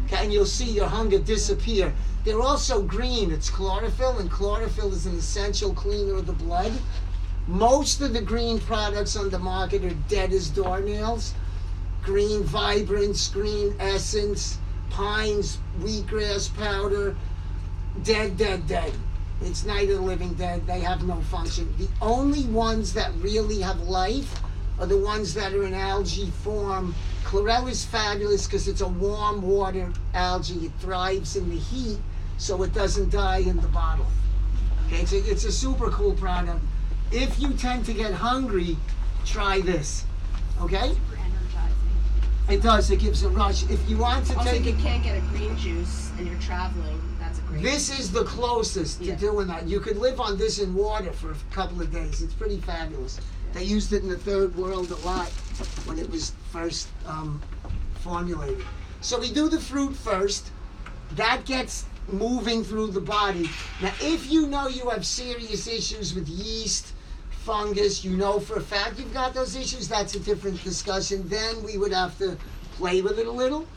Speaker 9: okay, and you'll see your hunger disappear. They're also green, it's chlorophyll, and chlorophyll is an essential cleaner of the blood. Most of the green products on the market are dead as doornails. Green Vibrance, Green Essence, Pines, wheatgrass powder, dead, dead, dead. It's Night of the Living Dead. They have no function. The only ones that really have life are the ones that are in algae form. Chlorella is fabulous because it's a warm water algae. It thrives in the heat, so it doesn't die in the bottle. Okay, it's a super cool product. If you tend to get hungry, try this. Okay?
Speaker 4: Super energizing.
Speaker 9: It does. It gives a rush. If you want to
Speaker 2: Also,
Speaker 9: take
Speaker 2: if you
Speaker 9: it,
Speaker 2: can't get a green juice and you're traveling, that's a great.
Speaker 9: this is the closest to
Speaker 2: Yeah.
Speaker 9: doing that. You could live on this in water for a couple of days. It's pretty fabulous. They used it in the third world a lot when it was first formulated. So we do the fruit first. That gets moving through the body. Now, if you know you have serious issues with yeast, fungus, you know for a fact you've got those issues, that's a different discussion. Then we would have to play with it a little.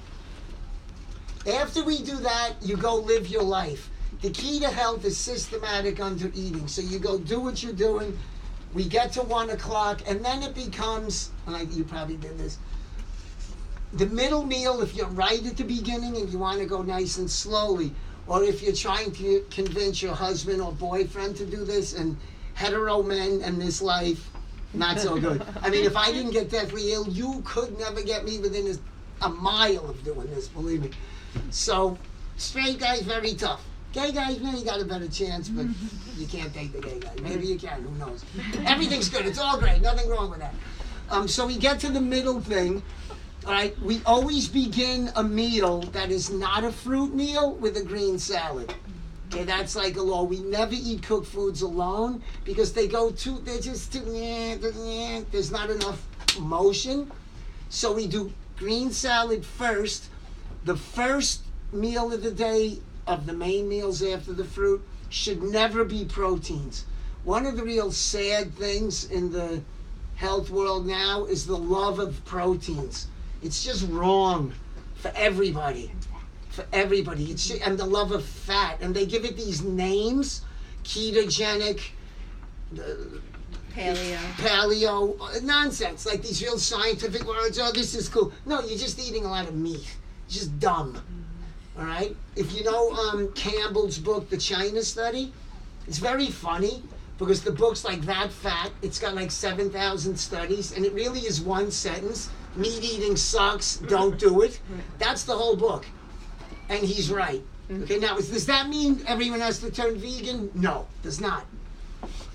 Speaker 9: After we do that, you go live your life. The key to health is systematic under eating. So you go do what you're doing. We get to 1 o'clock, and then it becomes, and you probably did this, the middle meal, if you're right at the beginning and you want to go nice and slowly, or if you're trying to convince your husband or boyfriend to do this, and hetero men in this life, not so good. I mean, if I didn't get deathly ill, you could never get me within a mile of doing this, believe me. So, straight guys, very tough. Gay guys, maybe got a better chance, but you can't take the gay guy. Maybe you can, who knows. Everything's good, it's all great, nothing wrong with that. So we get to the middle thing. All right, we always begin a meal that is not a fruit meal with a green salad. Okay, that's like a law. We never eat cooked foods alone because they're just too, there's not enough motion. So we do green salad first. The first meal of the day of the main meals after the fruit should never be proteins. One of the real sad things in the health world now is the love of proteins. It's just wrong for everybody. For everybody. It's just, and the love of fat. And they give it these names, ketogenic, paleo, nonsense. Like these real scientific words, oh, this is cool. No, you're just eating a lot of meat. It's just dumb. All right? If you know Campbell's book, The China Study, it's very funny because the book's like that fat. It's got like 7,000 studies, and it really is one sentence. Meat eating sucks, don't do it. That's the whole book. And he's right. Okay, now does that mean everyone has to turn vegan? No, does not.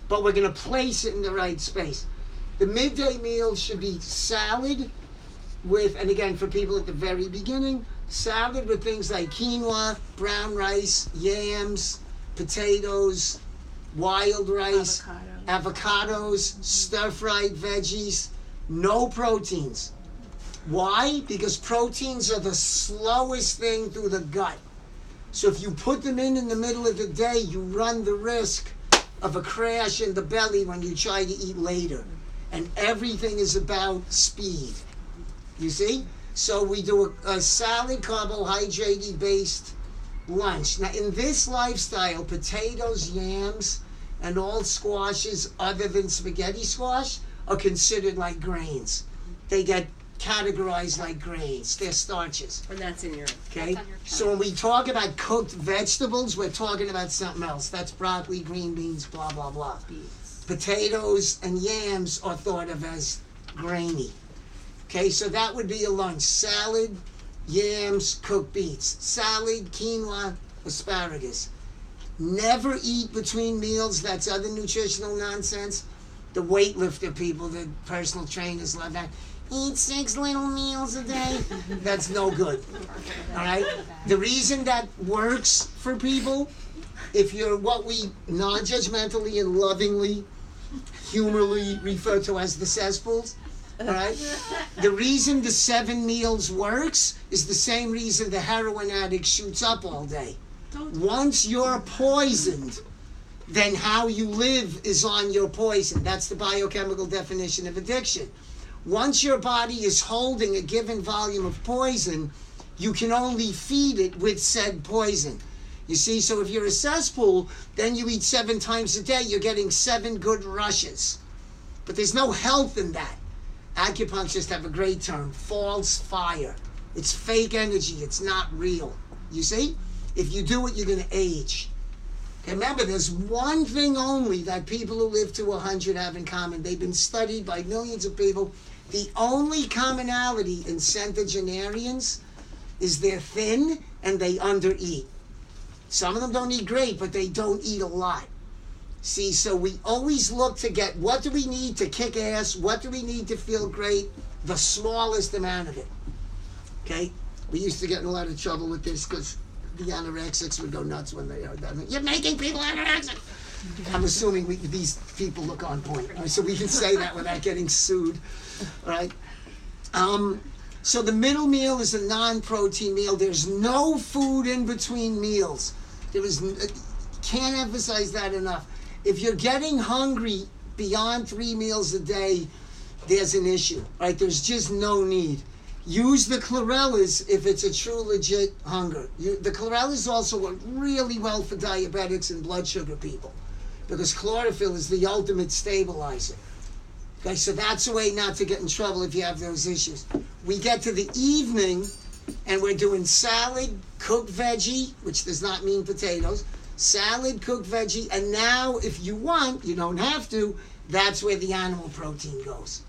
Speaker 9: But we're going to place it in the right space. The midday meal should be salad with, and again for people at the very beginning, salad with things like quinoa, brown rice, yams, potatoes, wild rice, avocados, stir-fried veggies, no proteins. Why? Because proteins are the slowest thing through the gut. So if you put them in the middle of the day, you run the risk of a crash in the belly when you try to eat later. And everything is about speed. You see? So we do a salad, carbohydrate-based lunch. Now in this lifestyle, potatoes, yams, and all squashes other than spaghetti squash are considered like grains. They get categorized like grains. They're starches.
Speaker 2: And that's in your...
Speaker 9: Okay? So when we talk about cooked vegetables, we're talking about something else. That's broccoli, green beans, blah, blah, blah.
Speaker 2: beets.
Speaker 9: Potatoes and yams are thought of as grainy. Okay, so that would be a lunch. Salad, yams, cooked beets. Salad, quinoa, asparagus. Never eat between meals. That's other nutritional nonsense. The weightlifter people, the personal trainers love that. Eat 6 little meals a day. That's no good. All right? The reason that works for people, if you're what we non-judgmentally and lovingly, humorly refer to as the cesspools, all right? The reason the 7 meals works is the same reason the heroin addict shoots up all day. Once you're poisoned, then how you live is on your poison. That's the biochemical definition of addiction. Once your body is holding a given volume of poison, you can only feed it with said poison. You see, so if you're a cesspool, then you eat 7 times a day, you're getting 7 good rushes. But there's no health in that. Acupuncturists have a great term, false fire. It's fake energy, it's not real. You see? If you do it, you're going to age. Okay, remember, there's one thing only that people who live to 100 have in common. They've been studied by millions of people. The only commonality in centenarians is they're thin and they undereat. Some of them don't eat great, but they don't eat a lot. See, so we always look to get, what do we need to kick ass? What do we need to feel great? The smallest amount of it. Okay? We used to get in a lot of trouble with this because the anorexics would go nuts when they heard that. You're making people anorexic. I'm assuming these people look on point, right? So we can say that without getting sued, right? So the middle meal is a non-protein meal. There's no food in between meals. Can't emphasize that enough. If you're getting hungry beyond 3 meals a day, there's an issue, right? There's just no need. Use the chlorellas if it's a true legit hunger. The chlorellas also work really well for diabetics and blood sugar people because chlorophyll is the ultimate stabilizer. Okay, so that's a way not to get in trouble if you have those issues. We get to the evening and we're doing salad, cooked veggie, which does not mean potatoes, salad, cooked veggie, and now if you want, you don't have to, that's where the animal protein goes.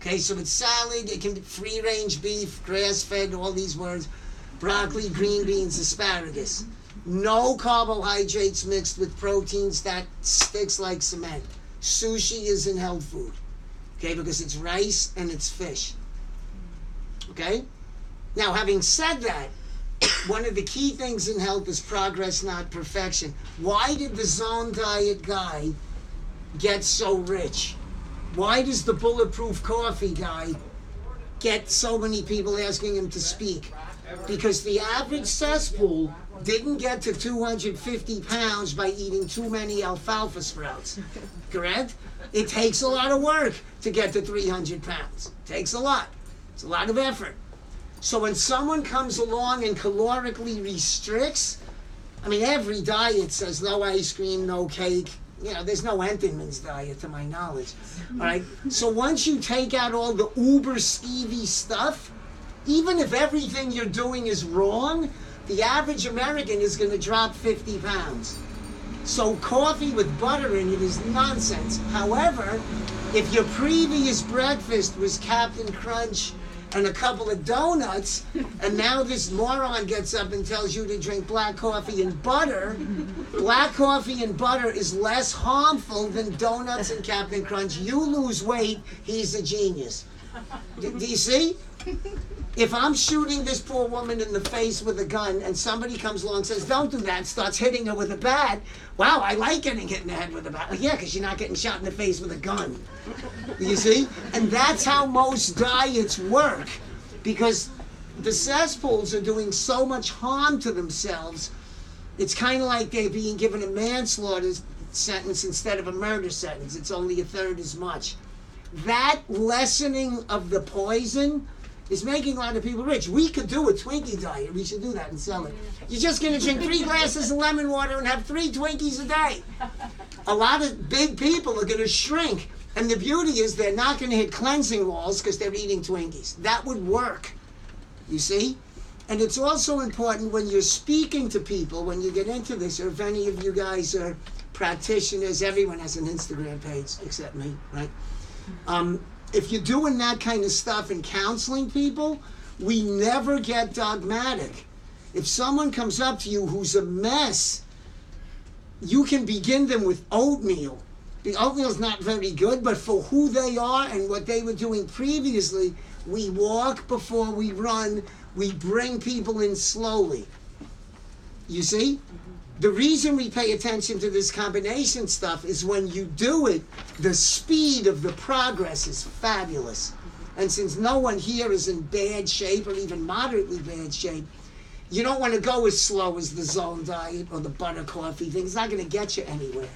Speaker 9: Okay, so it's salad, it can be free-range beef, grass-fed, all these words, broccoli, green beans, asparagus. No carbohydrates mixed with proteins, that sticks like cement. Sushi isn't health food, okay, because it's rice and it's fish. Okay? Now, having said that, one of the key things in health is progress, not perfection. Why did the Zone Diet guy get so rich? Why does the Bulletproof Coffee guy get so many people asking him to speak? Because the average cesspool didn't get to 250 pounds by eating too many alfalfa sprouts, correct? It takes a lot of work to get to 300 pounds. It takes a lot. It's a lot of effort. So when someone comes along and calorically restricts, I mean, every diet says no ice cream, no cake. You know, there's no Entenmann's diet to my knowledge. All right? So once you take out all the uber skeevy stuff, even if everything you're doing is wrong, the average American is going to drop 50 pounds. So coffee with butter in it is nonsense. However, if your previous breakfast was Captain Crunch and a couple of donuts, and now this moron gets up and tells you to drink black coffee and butter, black coffee and butter is less harmful than donuts and Captain Crunch. You lose weight, he's a genius. Do you see? If I'm shooting this poor woman in the face with a gun and somebody comes along and says, don't do that, starts hitting her with a bat, wow, I like getting hit in the head with a bat. Well, yeah, because you're not getting shot in the face with a gun. You see? And that's how most diets work, because the cesspools are doing so much harm to themselves. It's kind of like they're being given a manslaughter sentence instead of a murder sentence. It's only a third as much. That lessening of the poison is making a lot of people rich. We could do a Twinkie diet. We should do that and sell it. You're just going to drink 3 glasses of lemon water and have 3 Twinkies a day. A lot of big people are going to shrink. And the beauty is they're not going to hit cleansing walls because they're eating Twinkies. That would work, you see? And it's also important when you're speaking to people, when you get into this, or if any of you guys are practitioners, everyone has an Instagram page except me, right? If you're doing that kind of stuff and counseling people, we never get dogmatic. If someone comes up to you who's a mess, you can begin them with oatmeal. The oatmeal's not very good, but for who they are and what they were doing previously, we walk before we run. We bring people in slowly. You see? The reason we pay attention to this combination stuff is when you do it, the speed of the progress is fabulous. And since no one here is in bad shape or even moderately bad shape, you don't want to go as slow as the Zone diet or the butter coffee thing. It's not going to get you anywhere.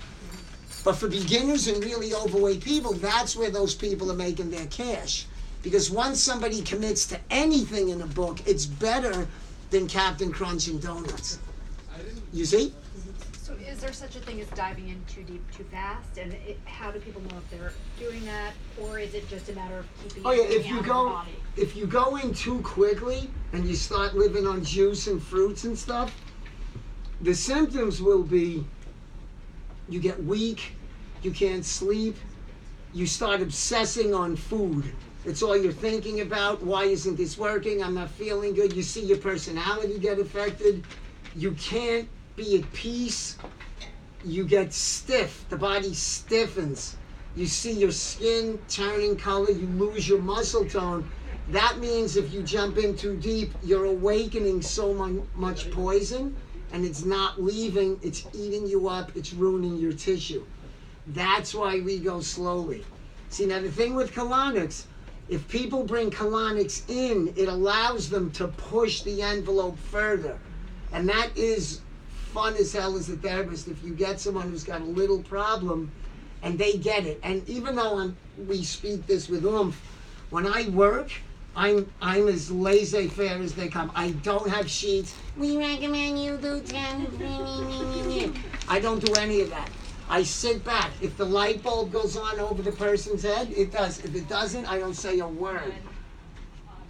Speaker 9: But for beginners and really overweight people, that's where those people are making their cash. Because once somebody commits to anything in a book, it's better than Captain Crunch and donuts. You see?
Speaker 4: So is there such a thing as diving in too deep too fast? And how do people know if they're doing that? Or is it just a matter of keeping it out of the body?
Speaker 9: If you go in too quickly and you start living on juice and fruits and stuff, the symptoms will be you get weak, you can't sleep, you start obsessing on food. It's all you're thinking about. Why isn't this working? I'm not feeling good. You see your personality get affected. You can't be at peace. You get stiff. The body stiffens. You see your skin turning color. You lose your muscle tone. That means if you jump in too deep, you're awakening so much poison, and it's not leaving. It's eating you up. It's ruining your tissue. That's why we go slowly. See, now the thing with colonics, if people bring colonics in, it allows them to push the envelope further. And that is fun as hell as a therapist if you get someone who's got a little problem and they get it. And even though we speak this with oomph, when I work, I'm as laissez-faire as they come. I don't have sheets. We recommend you do 10. I don't do any of that. I sit back. If the light bulb goes on over the person's head, it does. If it doesn't, I don't say a word.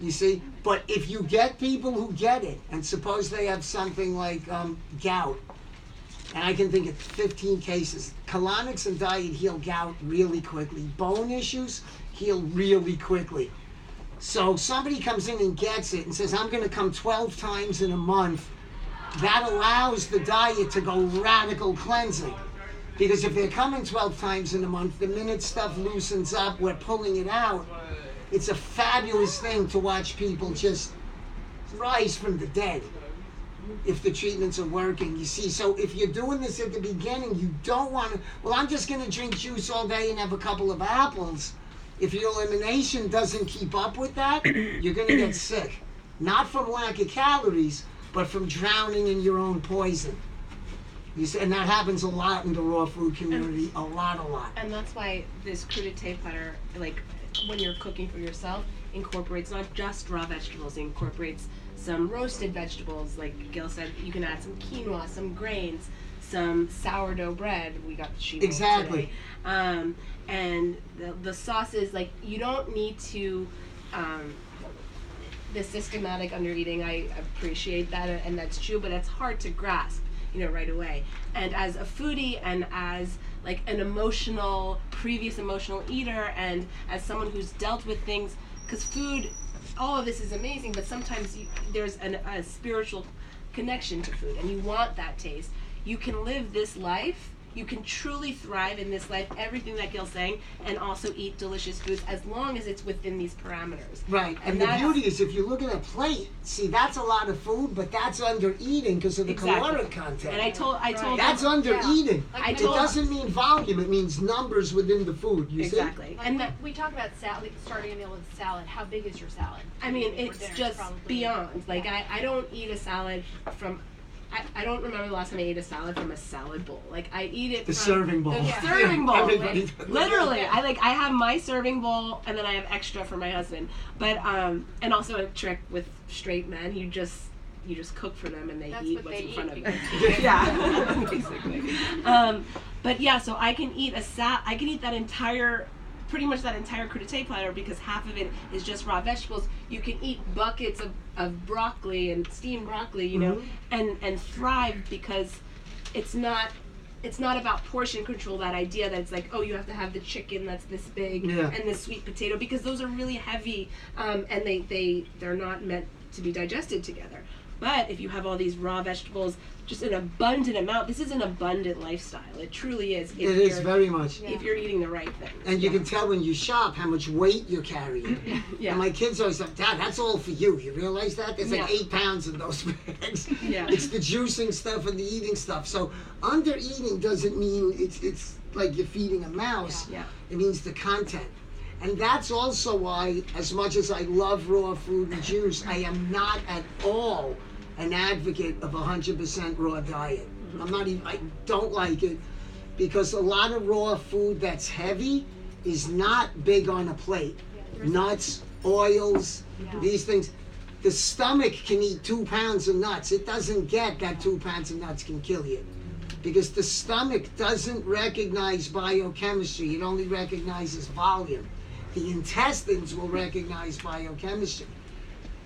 Speaker 9: You see? But if you get people who get it, and suppose they have something like gout, and I can think of 15 cases, colonics and diet heal gout really quickly. Bone issues heal really quickly. So somebody comes in and gets it and says, I'm going to come 12 times in a month. That allows the diet to go radical cleansing. Because if they're coming 12 times in a month, the minute stuff loosens up, we're pulling it out. It's a fabulous thing to watch people just rise from the dead if the treatments are working. You see, so if you're doing this at the beginning, you don't want to, well, I'm just going to drink juice all day and have a couple of apples. If your elimination doesn't keep up with that, you're going to get sick. Not from lack of calories, but from drowning in your own poison. You see, and that happens a lot in the raw food community, a lot.
Speaker 2: And that's why this crudité platter, like when you're cooking for yourself, incorporates not just raw vegetables, it incorporates some roasted vegetables, like Gil said, you can add some quinoa, some grains, some sourdough bread. We got the sheet
Speaker 9: exactly
Speaker 2: today. And the sauces, like you don't need to the systematic undereating, I appreciate that, and that's true, but it's hard to grasp, right away. And as a foodie and as like an previous emotional eater, and as someone who's dealt with things, because food, all of this is amazing, but sometimes there's a spiritual connection to food, and you want that taste. You can live this life, you can truly thrive in this life, everything that Gil's saying, and also eat delicious foods as long as it's within these parameters.
Speaker 9: Right, and the beauty is if you look at a plate, see, that's a lot of food, but that's under eating because of the caloric content.
Speaker 2: And I told
Speaker 9: that's under eating.
Speaker 4: Like
Speaker 9: It doesn't mean volume, it means numbers within the food, you see?
Speaker 2: Exactly.
Speaker 4: And we talk about salad, starting a meal with a salad. How big is your salad?
Speaker 2: I mean, it's just beyond. Like, I don't eat a salad from... I don't remember the last time I ate a salad from a salad bowl. Like, I eat it
Speaker 9: The
Speaker 2: from
Speaker 9: serving bowl.
Speaker 2: The serving bowl.
Speaker 9: Everybody
Speaker 2: Like, literally, I have my serving bowl, and then I have extra for my husband. But and also a trick with straight men, you just cook for them and they eat what's in front of you. Yeah, basically. But yeah, so I can eat pretty much that entire crudité platter, because half of it is just raw vegetables. You can eat buckets of broccoli and steamed broccoli, and thrive, because it's not about portion control, that idea that it's like, oh, you have to have the chicken that's this big and the sweet potato, because those are really heavy, and they're not meant to be digested together. But if you have all these raw vegetables, just an abundant amount, this is an abundant lifestyle. It truly is.
Speaker 9: It is very much.
Speaker 2: If you're eating the right things.
Speaker 9: And you can tell when you shop how much weight you're carrying. And my kids always say, Dad, that's all for you. You realize that? There's like 8 pounds in those bags. It's the juicing stuff and the eating stuff. So under eating doesn't mean it's like you're feeding a mouse. It means the content. And that's also why, as much as I love raw food and juice, I am not at all an advocate of 100% raw diet. I don't like it, because a lot of raw food that's heavy is not big on a plate. Nuts, oils, these things. The stomach can eat 2 pounds of nuts. It doesn't get that 2 pounds of nuts can kill you, because the stomach doesn't recognize biochemistry. It only recognizes volume. The intestines will recognize biochemistry.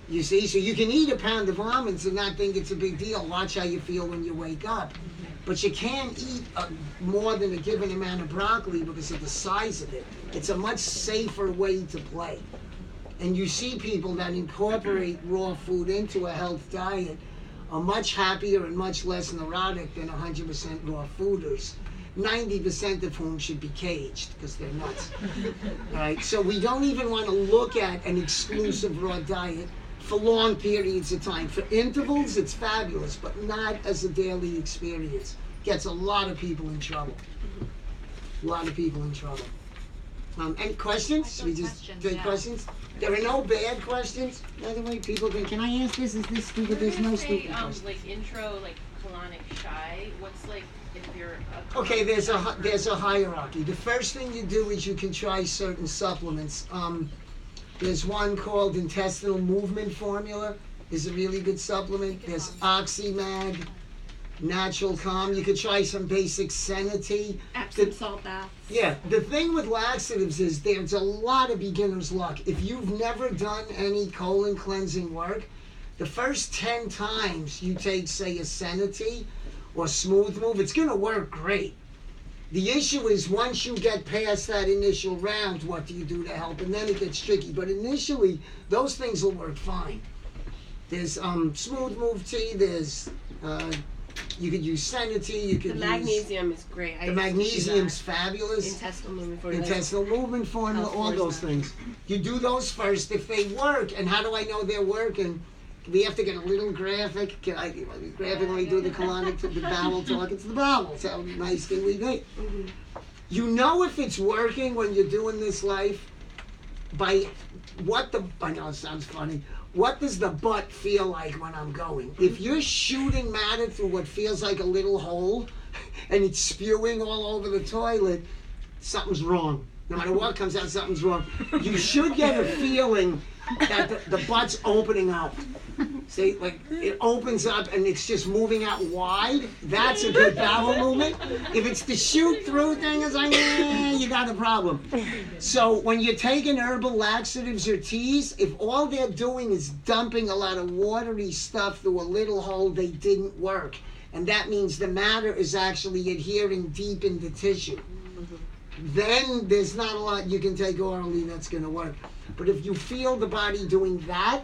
Speaker 9: You see, so you can eat a pound of almonds and not think it's a big deal. Watch how you feel when you wake up. But you can't eat more than a given amount of broccoli because of the size of it. It's a much safer way to play. And you see people that incorporate raw food into a health diet are much happier and much less neurotic than 100% raw fooders. 90% of whom should be caged because they're nuts. All right, so we don't even want to look at an exclusive raw diet for long periods of time. For intervals, it's fabulous, but not as a daily experience. Gets a lot of people in trouble. A lot of people in trouble. Any questions? We just take questions. There are no bad questions. By the way, people think, can I ask this? Is this stupid? There's no stupid questions.
Speaker 5: Like intro, like colonic shy. What's like if you're
Speaker 9: Okay, there's a hierarchy. The first thing you do is you can try certain supplements. There's one called Intestinal Movement Formula. Is a really good supplement. There's Oxymag, Natural Calm. You could try some basic Senity.
Speaker 2: Epsom salt baths.
Speaker 9: Yeah, the thing with laxatives is there's a lot of beginner's luck. If you've never done any colon cleansing work, the first 10 times you take, say, a Senity or Smooth Move, it's going to work great. The issue is once you get past that initial round, what do you do to help? And then it gets tricky. But initially, those things will work fine. There's Smooth Move tea. There's you could use Senity. You could
Speaker 2: the magnesium is great.
Speaker 9: The magnesium's fabulous.
Speaker 2: Intestinal movement formula.
Speaker 9: All those things. You do those first. If they work, and how do I know they're working? We have to get a little graphic. Can I graphic when we do the colonic, the bowel talk? It's the bowel. It's how nice can we be? You know if it's working when you're doing this life by I know it sounds funny. What does the butt feel like when I'm going? If you're shooting matter through what feels like a little hole and it's spewing all over the toilet, something's wrong. No matter what comes out, something's wrong. You should get a feeling that the butt's opening out. See, like it opens up and it's just moving out wide. That's a good bowel movement. If it's the shoot through thing, it's like, you got a problem. So when you're taking herbal laxatives or teas, if all they're doing is dumping a lot of watery stuff through a little hole, they didn't work. And that means the matter is actually adhering deep in the tissue. Then there's not a lot you can take orally that's going to work. But if you feel the body doing that,